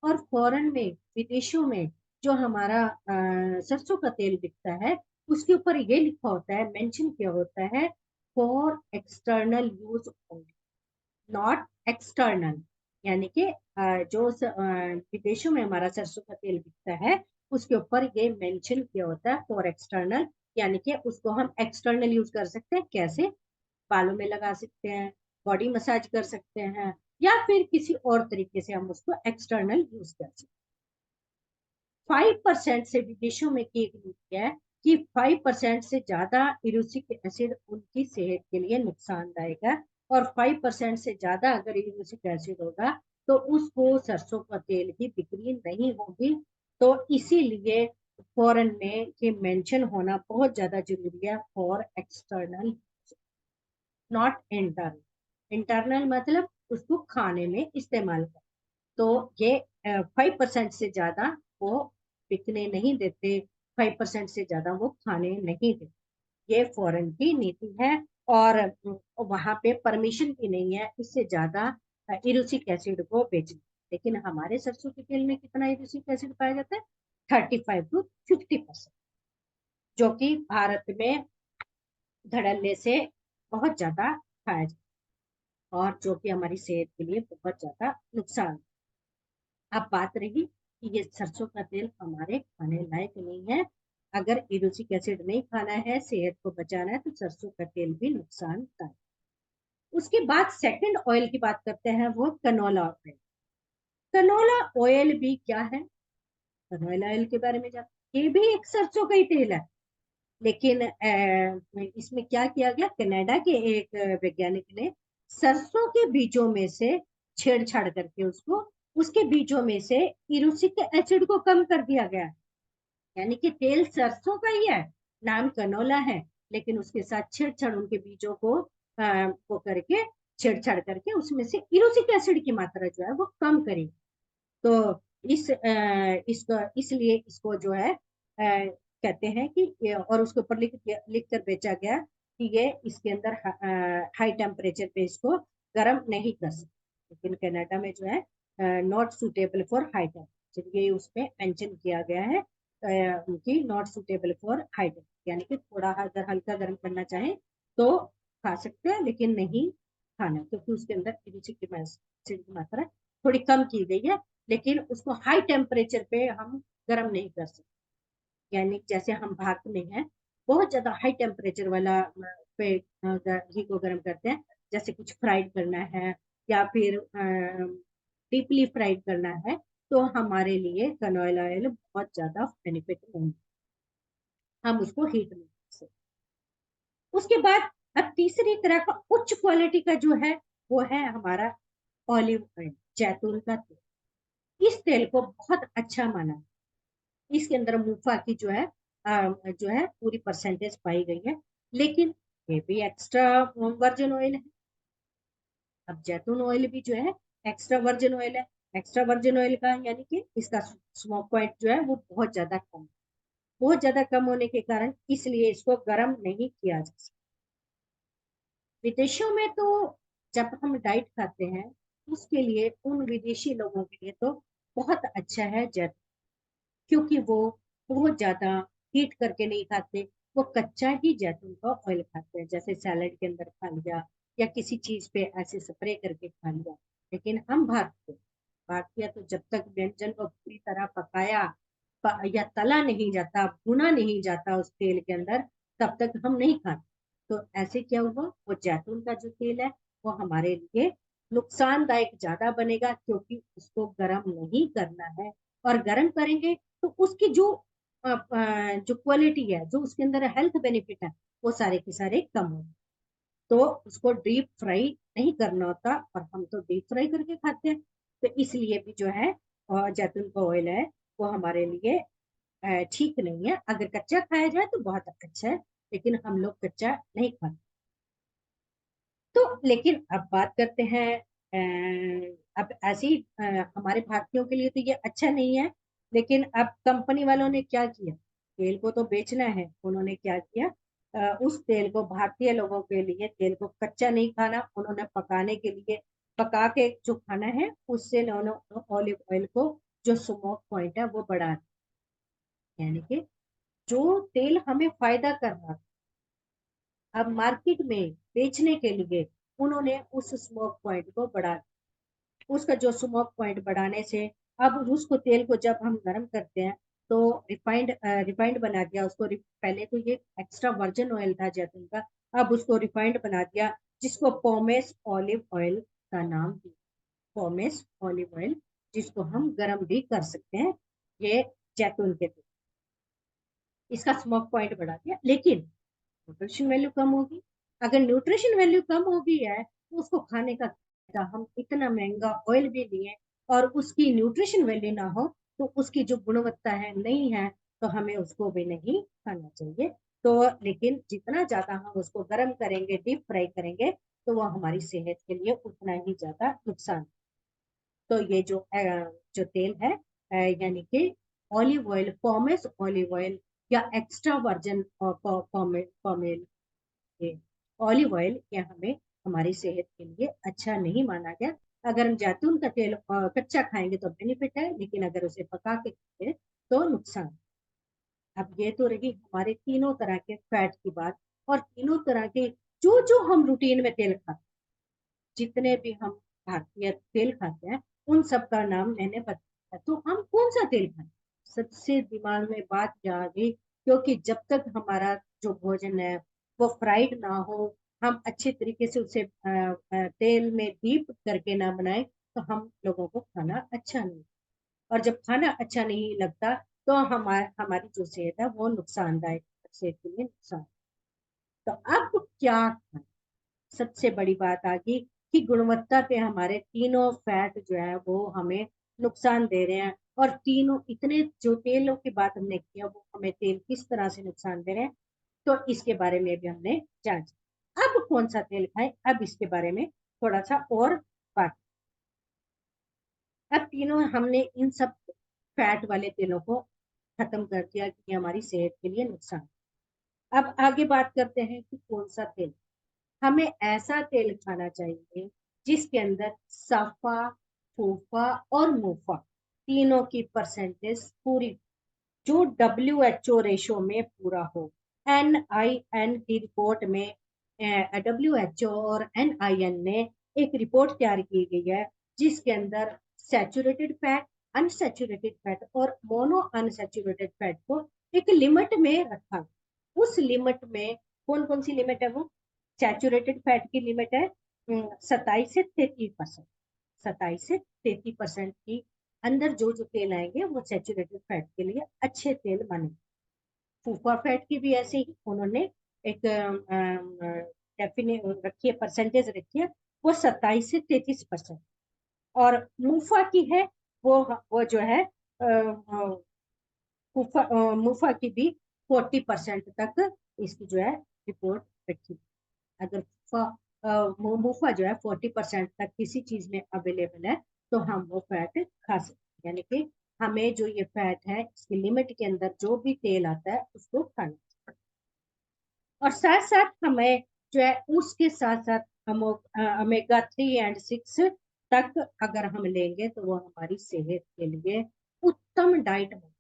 [SPEAKER 3] और फॉरेन में, विदेशों में जो हमारा सरसों का तेल बिकता है उसके ऊपर ये लिखा होता है, मेंशन किया होता है, for external use only, not external. यानी कि जो विदेशों में हमारा सरसों का तेल बिकता है उसके ऊपर ये मेंशन किया होता है फॉर एक्सटर्नल, यानी कि उसको हम एक्सटर्नल यूज कर सकते हैं। कैसे? बालों में लगा सकते हैं, बॉडी मसाज कर सकते हैं, या फिर किसी और तरीके से हम उसको एक्सटर्नल यूज कर सकते हैं। 5% से विदेशों में की है कि 5% से ज्यादा इरूसिक एसिड उनकी सेहत के लिए नुकसानदायक है, और 5% से ज्यादा अगर इरूसिक एसिड होगा तो उसको सरसों का तेल की बिक्री नहीं होगी। तो इसीलिए फॉरेन में ये मेंशन होना बहुत ज्यादा जरूरी है, for external, not internal. Internal मतलब उसको खाने में इस्तेमाल कर। तो ये 5% से ज्यादा वो बिकने नहीं देते, 5% से ज्यादा वो खाने नहीं देते, ये फॉरेन की नीति है। और वहां पे परमिशन भी नहीं है इससे ज्यादा इरूसिक एसिड को बेचने। लेकिन हमारे सरसों के तेल में कितना इरूसिक एसिड पाया जाता है? 35 to 50%, जो कि भारत में धड़ल्ले से बहुत ज्यादा खाया जाता है और जो कि हमारी सेहत के लिए बहुत ज्यादा नुकसान। अब बात रही कि ये सरसों का तेल हमारे खाने लायक नहीं है। अगर इरूसिक एसिड नहीं खाना है, सेहत को बचाना है, तो सरसों का तेल भी नुकसानदायक। उसके बाद सेकंड ऑयल की बात करते हैं, वो कनोला ऑयल। कनोला ऑयल भी क्या है? कनोला ऑयल के बारे में ये भी एक सरसों का ही तेल है, लेकिन इसमें क्या किया गया, कनाडा के एक वैज्ञानिक ने सरसों के बीजों में से छेड़छाड़ करके उसको, उसके बीजों में से इरूसिक एसिड को कम कर दिया गया। यानी कि तेल सरसों का ही है, नाम कनोला है, लेकिन उसके साथ छेड़छाड़ उनके बीजों को करके, छेड़छाड़ करके उसमें से इरूसिक एसिड की मात्रा जो है वो कम करी। तो इसको इसलिए इसको जो है कहते हैं कि और उसके ऊपर लिख कर बेचा गया कि ये इसके अंदर हाई टेम्परेचर पे इसको गर्म नहीं कर सकते, लेकिन कनाडा में जो है not suitable for high temperature, ये उसमें मेंशन किया गया है कि not suitable for high temperature, यानी कि थोड़ा अगर हल्का गर्म करना चाहें तो खा सकते हैं, लेकिन नहीं खाना, क्योंकि उसके अंदर एसिड की मात्रा थोड़ी कम की गई है। लेकिन उसको हाई टेम्परेचर पे हम गर्म नहीं कर सकते, यानी जैसे हम भाप में है बहुत ज्यादा हाई टेम्परेचर वाला पे घी को गर्म करते हैं, जैसे कुछ फ्राइड करना है या फिर डीपली फ्राइड करना है, तो हमारे लिए कनोल ऑयल बहुत ज्यादा बेनिफिट नहीं, हम उसको हीट में कर सकते। उसके बाद अब तीसरी तरह का उच्च क्वालिटी का जो है वो है हमारा ऑलिव ऑयल, जैतून का तेल। इस तेल को बहुत अच्छा माना, इसके अंदर मुफा की जो है पूरी परसेंटेज पाई गई है, लेकिन ये भी एक्स्ट्रा वर्जिन ऑयल है। अब जैतून ऑयल भी जो है एक्स्ट्रा वर्जिन ऑयल है। एक्स्ट्रा वर्जिन ऑयल का यानी कि इसका स्मोक पॉइंट जो है वो बहुत ज्यादा कम है। बहुत ज्यादा कम होने के कारण इसलिए इसको गर्म नहीं किया जा सकता। विदेशों में तो जब हम डाइट खाते हैं उसके लिए उन विदेशी लोगों के लिए तो बहुत अच्छा है जैतून, क्योंकि वो बहुत ज्यादा हीट करके नहीं खाते, वो कच्चा ही जैतून का ऑयल खाते हैं, जैसे सैलेड के अंदर खा लिया या किसी चीज पे ऐसे स्प्रे करके खा लिया। लेकिन हम भारतीय तो जब तक व्यंजन को पूरी तरह या तला नहीं जाता, भुना नहीं जाता उस तेल के अंदर, तब तक हम नहीं खाते। तो ऐसे क्या हुआ, वो जैतून का जो तेल है वो हमारे लिए नुकसानदायक ज्यादा बनेगा, क्योंकि उसको गर्म नहीं करना है। और गर्म करेंगे तो उसकी जो क्वालिटी है, जो उसके अंदर हेल्थ बेनिफिट है, वो सारे के सारे कम हो। तो उसको डीप फ्राई नहीं करना होता, और हम तो डीप फ्राई करके खाते हैं। तो इसलिए भी जो है जैतून का ऑयल है वो हमारे लिए ठीक नहीं है। अगर कच्चा खाया जाए तो बहुत अच्छा है, लेकिन हम लोग कच्चा नहीं खाते। तो लेकिन अब बात करते हैं अब ऐसी हमारे भारतीयों के लिए तो ये अच्छा नहीं है, लेकिन अब कंपनी वालों ने क्या किया, तेल को तो बेचना है, उन्होंने क्या किया, उस तेल को भारतीय लोगों के लिए तेल को कच्चा नहीं खाना, उन्होंने पकाने के लिए पका के जो खाना है उससे उन्होंने ऑलिव ऑयल को जो स्मोक पॉइंट है वो बढ़ा दिया। यानी कि जो तेल हमें फायदा कर रहा, अब मार्केट में बेचने के लिए उन्होंने उस स्मोक पॉइंट को बढ़ा, उसका जो स्मोक पॉइंट बढ़ाने से अब उसको तेल को जब हम गर्म करते हैं तो रिफाइंड बना दिया उसको। पहले तो ये एक्स्ट्रा वर्जिन ऑयल था जैतून का, अब उसको रिफाइंड बना दिया, जिसको पोमेस ऑलिव ऑयल का नाम दिया। पोमेस ऑलिव ऑयल, जिसको हम गर्म भी कर सकते हैं, ये जैतून के तेल, इसका स्मोक पॉइंट बढ़ा दिया, लेकिन न्यूट्रिशन वैल्यू कम होगी। अगर न्यूट्रिशन वैल्यू कम हो गई है तो उसको खाने का फायदा, हम इतना महंगा ऑयल भी लिए और उसकी न्यूट्रिशन वैल्यू ना हो, तो उसकी जो गुणवत्ता है नहीं है, तो हमें उसको भी नहीं खाना चाहिए। तो लेकिन जितना ज्यादा हम उसको गर्म करेंगे, डीप फ्राई करेंगे, तो वो हमारी सेहत के लिए उतना ही ज्यादा नुकसान। तो ये जो तेल है यानी कि ऑलिव ऑयल, पॉमेस ऑलिव ऑयल या एक्स्ट्रा वर्जिन पॉमेल ये ऑलिव ऑयल, ये हमें हमारी सेहत के लिए अच्छा नहीं माना गया। अगर हम जैतून का तेल कच्चा खाएंगे तो बेनिफिट है, लेकिन अगर उसे पका के खाएंगे तो नुकसान। अब ये तो रही हमारे तीनों तरह के फैट की बात, और तीनों तरह के जो जो हम रूटीन में तेल खाते, जितने भी हम भारतीय तेल खाते हैं उन सब का नाम मैंने बताया। तो हम कौन सा तेल खाएं, सबसे दिमाग में बात ये आ गई, क्योंकि जब तक हमारा जो भोजन है वो फ्राइड ना हो, हम अच्छे तरीके से उसे तेल में डीप करके ना बनाए, तो हम लोगों को खाना अच्छा नहीं, और जब खाना अच्छा नहीं लगता तो हमारी जो सेहत है वो नुकसानदायक, सेहत के लिए नुकसान। तो अब क्या खाएं? सबसे बड़ी बात आ गई कि गुणवत्ता पे हमारे तीनों फैट जो है वो हमें नुकसान दे रहे हैं, और तीनों इतने जो तेलों की बात हमने किया वो हमें तेल किस तरह से नुकसान दे रहे हैं, तो इसके बारे में भी हमने जांचा। अब कौन सा तेल खाएं, अब इसके बारे में थोड़ा सा और बात। अब तीनों हमने इन सब फैट वाले तेलों को खत्म कर दिया कि ये हमारी सेहत के लिए नुकसान। अब आगे बात करते हैं कि कौन सा तेल, हमें ऐसा तेल खाना चाहिए जिसके अंदर सफा, फूफा और मुफा तीनों की परसेंटेज पूरी, जो WHO रेशो में पूरा हो। NIN की रिपोर्ट में WHO और NIN ने एक रिपोर्ट तैयार की गई है जिसके अंदर सैचुरेटेड फैट, अनसैचुरेटेड फैट और मोनो अनसैचुरेटेड फैट को एक लिमिट में रखा। उस लिमिट में कौन कौन सी लिमिट है? वो सैचुरेटेड फैट की लिमिट है 27 से 33%। 27 से 33% की अंदर जो जो तेल आएंगे वो सैचुरेटेड फैट के लिए अच्छे तेल माने। फूफा फैट की भी ऐसे ही उन्होंने एक डेफिनेट रखी है, परसेंटेज रखी है, वो 27 से 33%। और मुफा की है वो जो है मुफा की भी 40% तक इसकी जो है रिपोर्ट रखी। अगर मुफा जो है 40% तक किसी चीज में अवेलेबल है तो हम वो फैट खा सकते हैं। यानी कि हमें जो ये फैट है इसकी लिमिट के अंदर जो भी तेल आता है उसको खाना चाहिए। और साथ साथ हमें जो है उसके साथ साथ हम ओमेगा 3 एंड 6 तक अगर हम लेंगे तो वो हमारी सेहत के लिए उत्तम डाइट है।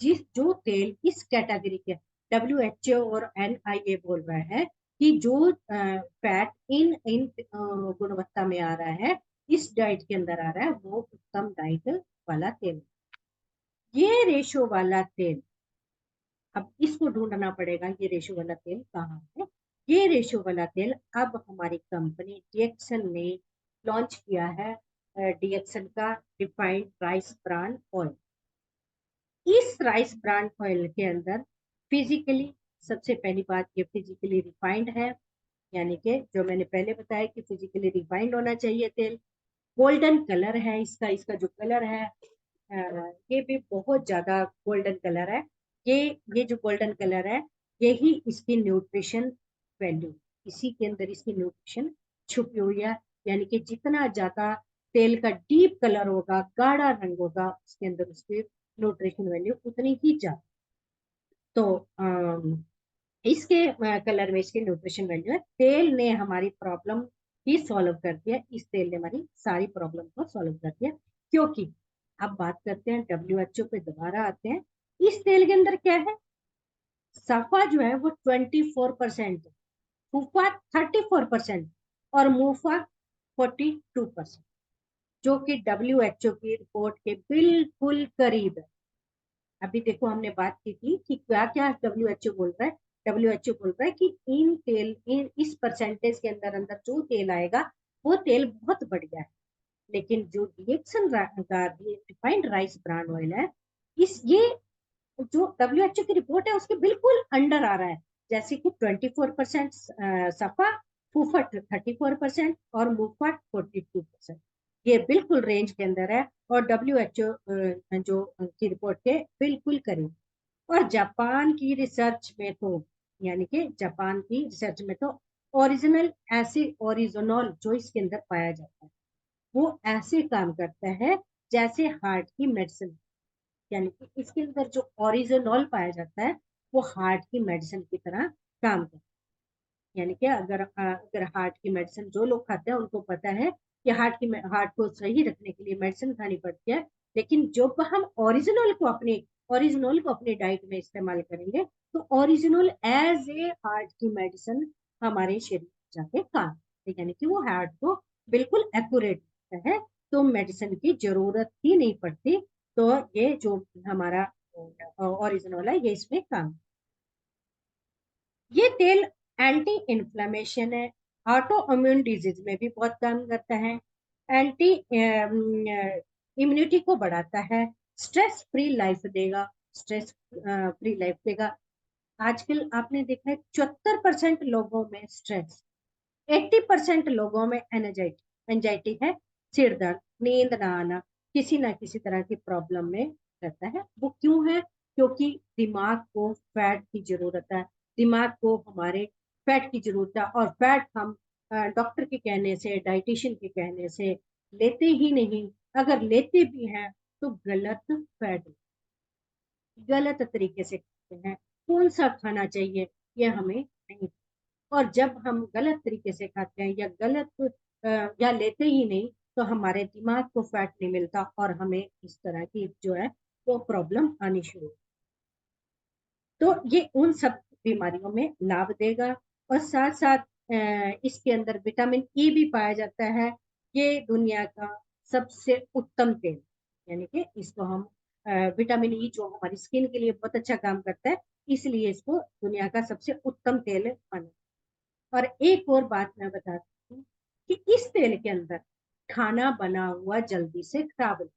[SPEAKER 3] जिस जो तेल इस कैटेगरी के WHO और NIA बोल रहा है कि जो फैट इन इन गुणवत्ता में आ रहा है, इस डाइट के अंदर आ रहा है, वो उत्तम डाइट वाला तेल। ये रेशो वाला तेल, अब इसको ढूंढना पड़ेगा ये रेशो वाला तेल कहाँ है। ये रेशो वाला तेल अब हमारी कंपनी डीएक्सन ने लॉन्च किया है, डीएक्सन का रिफाइंड राइस ब्रान ऑयल। इस राइस ब्रांड ऑयल के अंदर फिजिकली, सबसे पहली बात ये फिजिकली रिफाइंड है, यानी कि जो मैंने पहले बताया कि फिजिकली रिफाइंड होना चाहिए तेल। गोल्डन कलर है इसका, इसका जो कलर है ये भी बहुत ज्यादा गोल्डन कलर है। ये जो गोल्डन कलर है यही इसकी न्यूट्रिशन वैल्यू, इसी के अंदर इसकी न्यूट्रिशन छुपी हुई है। यानी कि जितना ज्यादा तेल का डीप कलर होगा, गाढ़ा रंग होगा, उसके अंदर उसकी न्यूट्रिशन वैल्यू उतनी ही ज्यादा। तो इसके कलर में इसकी न्यूट्रिशन वैल्यू है। तेल ने हमारी प्रॉब्लम ही सॉल्व कर दिया, इस तेल ने हमारी सारी प्रॉब्लम को सॉल्व कर दिया। क्योंकि अब बात करते हैं WHO पे दोबारा आते हैं। इस तेल के अंदर क्या है? सफा जो है वो 24%, फूफा 34% और मूफा 42%, जो कि WHO की रिपोर्ट के बिल्कुल करीब है। अभी देखो हमने बात की थी कि क्या क्या WHO बोल रहा है। WHO बोल रहा है कि इन इस परसेंटेज के अंदर अंदर जो तेल आएगा वो तेल बहुत बढ़िया है। लेकिन जो डीएक्सन का रिफाइंड राइस ब्रांड ऑयल है, इस ये जो WHO की रिपोर्ट है उसके बिल्कुल अंडर आ रहा है। जैसे कि 24% सफा, फूफा 34% और मुफा 42%, ये बिल्कुल रेंज के अंदर है और WHO जो की रिपोर्ट के बिल्कुल करीब। और जापान की रिसर्च में तो, यानी कि जापान की रिसर्च में तो ओरिजिनल ऐसे ओरिजिनॉल जो इसके अंदर पाया जाता है वो ऐसे काम करता है जैसे हार्ट की मेडिसिन। यानी कि इसके अंदर जो ओरिजिनॉल पाया जाता है वो हार्ट की मेडिसिन की तरह काम करता है। यानी कि अगर हार्ट की मेडिसिन जो लोग खाते हैं उनको पता है कि हार्ट को सही रखने के लिए मेडिसिन खानी पड़ती है। लेकिन जब हम ओरिजिनल को अपनी डाइट में इस्तेमाल करेंगे तो ओरिजिनल एज ए हार्ट की मेडिसिन हमारे शरीर में जाके काम करते हैं। यानी कि वो हार्ट को बिल्कुल एक्यूरेट होता है, तो मेडिसिन की जरूरत ही नहीं पड़ती। तो ये जो हमारा ओरिजिनल है ये इसमें काम, ये तेल एंटी इन्फ्लेमेशन है, ऑटो इम्यून डिजीज में भी बहुत काम करता है, एंटी इम्यूनिटी को बढ़ाता है, स्ट्रेस फ्री लाइफ देगा, स्ट्रेस फ्री लाइफ देगा। आजकल आपने देखा है 74% लोगों में स्ट्रेस, 80% लोगों में एंजाइटी है, सिर दर्द, नींद ना आना, किसी ना किसी तरह की प्रॉब्लम में रहता है। वो क्यों है? क्योंकि दिमाग को फैट की जरूरत है, दिमाग को हमारे फैट की जरूरत है। और फैट हम डॉक्टर के कहने से, डाइटिशियन के कहने से लेते ही नहीं। अगर लेते भी हैं तो गलत फैट, गलत तरीके से खाते हैं। कौन सा खाना चाहिए ये हमें नहीं। और जब हम गलत तरीके से खाते हैं या या लेते ही नहीं तो हमारे दिमाग को फैट नहीं मिलता और हमें इस तरह की जो है वो प्रॉब्लम आनी शुरू। तो ये उन सब बीमारियों में लाभ देगा और साथ साथ इसके अंदर विटामिन ई भी पाया जाता है। ये दुनिया का सबसे उत्तम तेल, यानी कि इसको हम विटामिन ई जो हमारी स्किन के लिए बहुत अच्छा काम करता है, इसलिए इसको दुनिया का सबसे उत्तम तेल माना। और एक और बात मैं बताती हूँ कि इस तेल के अंदर खाना बना हुआ जल्दी से खराब नहीं।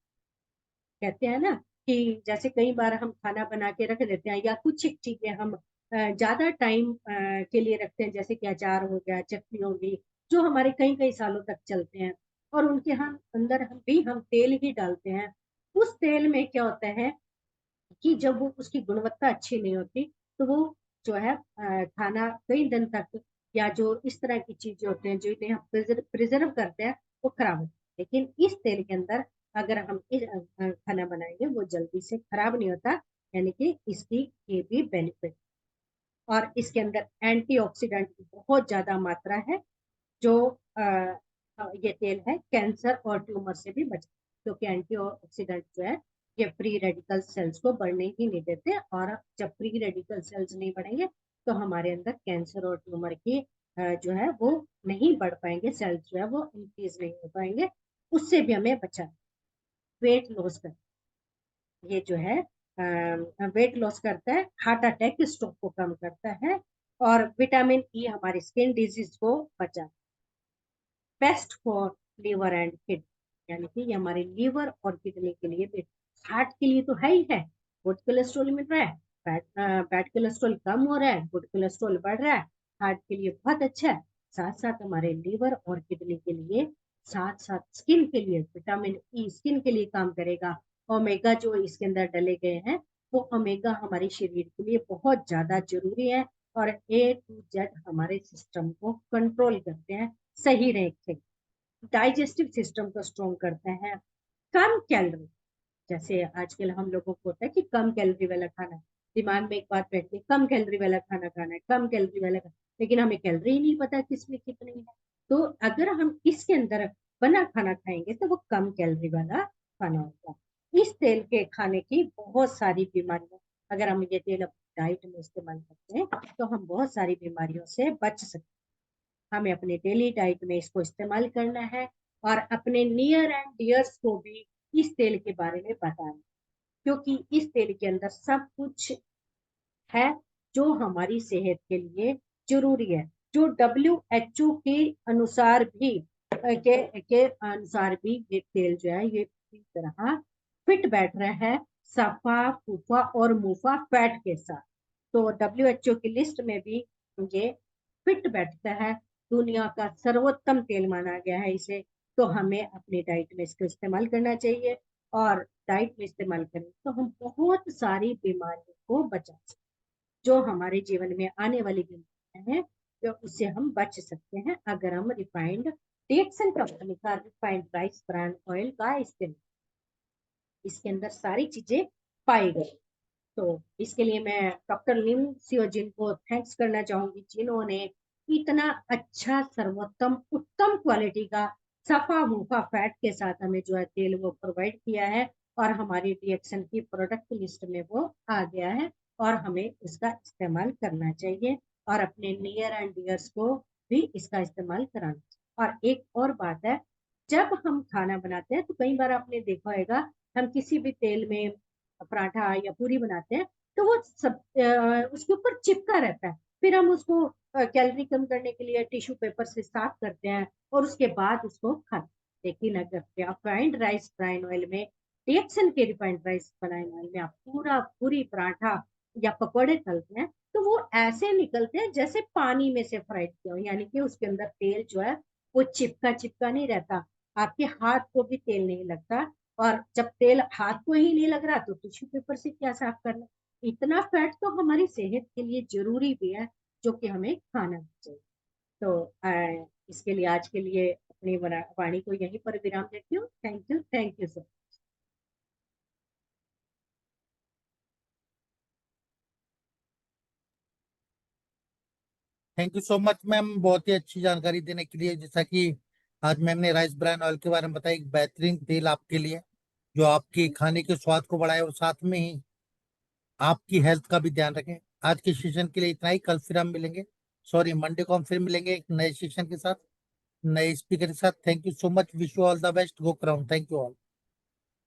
[SPEAKER 3] कहते हैं ना कि जैसे कई बार हम खाना बना के रख देते हैं या कुछ चीजें हम ज्यादा टाइम के लिए रखते हैं, जैसे कि अचार हो गया, चटनी होगी, जो हमारे कई कई सालों तक चलते हैं, और उनके हम अंदर हम तेल ही डालते हैं। उस तेल में क्या होता है कि जब वो उसकी गुणवत्ता अच्छी नहीं होती तो वो जो है खाना कई दिन तक, या जो इस तरह की चीजें होते हैं जो इन्हें हम प्रिजर्व करते हैं, वो खराब होती है। लेकिन इस तेल के अंदर अगर हम खाना बनाएंगे वो जल्दी से खराब नहीं होता, यानी कि इसकी ये भी बेनिफिट। और इसके अंदर एंटीऑक्सीडेंट की बहुत ज्यादा मात्रा है, जो ये तेल है कैंसर और ट्यूमर से भी बचा, क्योंकि एंटीऑक्सीडेंट जो है ये फ्री रेडिकल सेल्स को बढ़ने ही नहीं देते, और जब फ्री रेडिकल सेल्स नहीं बढ़ेंगे तो हमारे अंदर कैंसर और ट्यूमर की जो है वो नहीं बढ़ पाएंगे, सेल्स जो है वो इंक्रीज नहीं हो पाएंगे, उससे भी हमें बचा। वेट लॉस कर, ये जो है वेट लॉस करता है, हार्ट अटैक स्ट्रोक को कम करता है, और विटामिन ई हमारी स्किन डिजीज को बचाता है। Best for liver and kidney, यानी कि ये हमारे लीवर और किडनी के लिए भी, हार्ट के लिए तो है ही है, गुड कोलेस्ट्रॉल मिल रहा है, बैड कोलेस्ट्रॉल कम हो रहा है, गुड कोलेस्ट्रॉल बढ़ रहा है, हार्ट के लिए बहुत अच्छा है। साथ साथ हमारे लीवर और किडनी के लिए, साथ साथ स्किन के लिए विटामिन ई स्किन के लिए काम करेगा। ओमेगा जो इसके अंदर डले गए हैं, वो ओमेगा हमारे शरीर के लिए बहुत ज्यादा जरूरी है, और ए टू जेड हमारे सिस्टम को कंट्रोल करते हैं, सही रखे, डाइजेस्टिव सिस्टम को स्ट्रॉन्ग करते हैं। कम कैलोरी, जैसे आजकल हम लोगों को होता है कि कम कैलोरी वाला खाना, दिमाग में एक बात बैठती है कम कैलोरी वाला खाना खाना है, कम कैलोरी वाला खाना, लेकिन हमें कैलोरी ही नहीं पता किसमें कितनी है। तो अगर हम इसके अंदर बना खाना खाएंगे तो वो कम कैलोरी वाला खाना होगा। इस तेल के खाने की बहुत सारी बीमारियां, अगर हम ये तेल अपनी डाइट में इस्तेमाल करते हैं तो हम बहुत सारी बीमारियों से बच सकते हैं। हमें अपने डेली डाइट में इसको इस्तेमाल करना है, और अपने नियर एंड डियर्स को भी इस तेल के बारे में बताना, क्योंकि इस तेल के अंदर सब कुछ है जो हमारी सेहत के लिए जरूरी है, जो WHO के अनुसार भी के अनुसार भी ये तेल जो है ये पूरी तरह फिट बैठ रहा है सफा फूफा और मुफा फैट के साथ। तो WHO की लिस्ट में भी ये फिट बैठता है, दुनिया का सर्वोत्तम तेल माना गया है इसे। तो हमें अपनी डाइट में इसको इस्तेमाल करना चाहिए, और डाइट में इस्तेमाल करें तो हम बहुत सारी बीमारियों को बचा सकते हैं, जो हमारे जीवन में आने वाली बीमारियां हैं, तो उससे हम बच सकते हैं अगर हम रिफाइंड डिएक्सन कंपनी का रिफाइंड राइस ब्रांड ऑयल का इस्तेमाल, इसके अंदर सारी चीजें पाई गई। तो इसके लिए मैं डॉक्टर लिम सियोजिन को थैंक्स करना चाहूंगी, जिन्होंने इतना अच्छा सर्वोत्तम उत्तम क्वालिटी का सफा मुफा फैट के साथ हमें जो है तेल वो प्रोवाइड किया है, और हमारी रिएक्शन की प्रोडक्ट लिस्ट में वो आ गया है, और हमें इसका इस्तेमाल करना चाहिए, और अपने नियर एंड डियर्स को भी इसका इस्तेमाल कराना चाहिए। और एक और बात है, जब हम खाना बनाते हैं तो कई बार आपने देखा होगा, हम किसी भी तेल में पराठा या पूरी बनाते हैं तो वो सब उसके ऊपर चिपका रहता है, फिर हम उसको कैलोरी कम करने के लिए टिश्यू पेपर से साफ करते हैं और उसके बाद उसको खाते हैं। लेकिन अगर रिफाइंड राइस ब्राइन ऑयल में, रिएक्शन के रिफाइंड राइस ब्राइन ऑयल में आप पूरा पूरी पराठा या पकौड़े तलते हैं तो वो ऐसे निकलते हैं जैसे पानी में से फ्राइड किया हो, यानी कि उसके अंदर तेल जो है वो चिपका चिपका नहीं रहता, आपके हाथ को भी तेल नहीं लगता, और जब तेल हाथ को ही नहीं लग रहा तो टिश्यू पेपर से क्या साफ करना। इतना फैट तो हमारी सेहत के लिए जरूरी भी है, जो कि हमें खाना चाहिए। तो इसके लिए आज के लिए अपनी वाणी को यहीं पर विराम देती हूँ। Thank you sir.
[SPEAKER 2] Thank you so much ma'am, बहुत ही अच्छी जानकारी देने के लिए। जैसा कि आज मैम ने राइस ब्रान ऑयल के बारे में बताया, एक बेहतरीन तेल आपके लिए जो आपके खाने के स्वाद को बढ़ाए और साथ में ही आपकी हेल्थ का भी ध्यान रखें। आज के सेशन के लिए इतना ही। कल फिर हम मिलेंगे, सॉरी मंडे को हम फिर मिलेंगे एक नए सेशन के साथ, नए स्पीकर के साथ। Thank you so much, wish you all the best, go crown. Thank you all.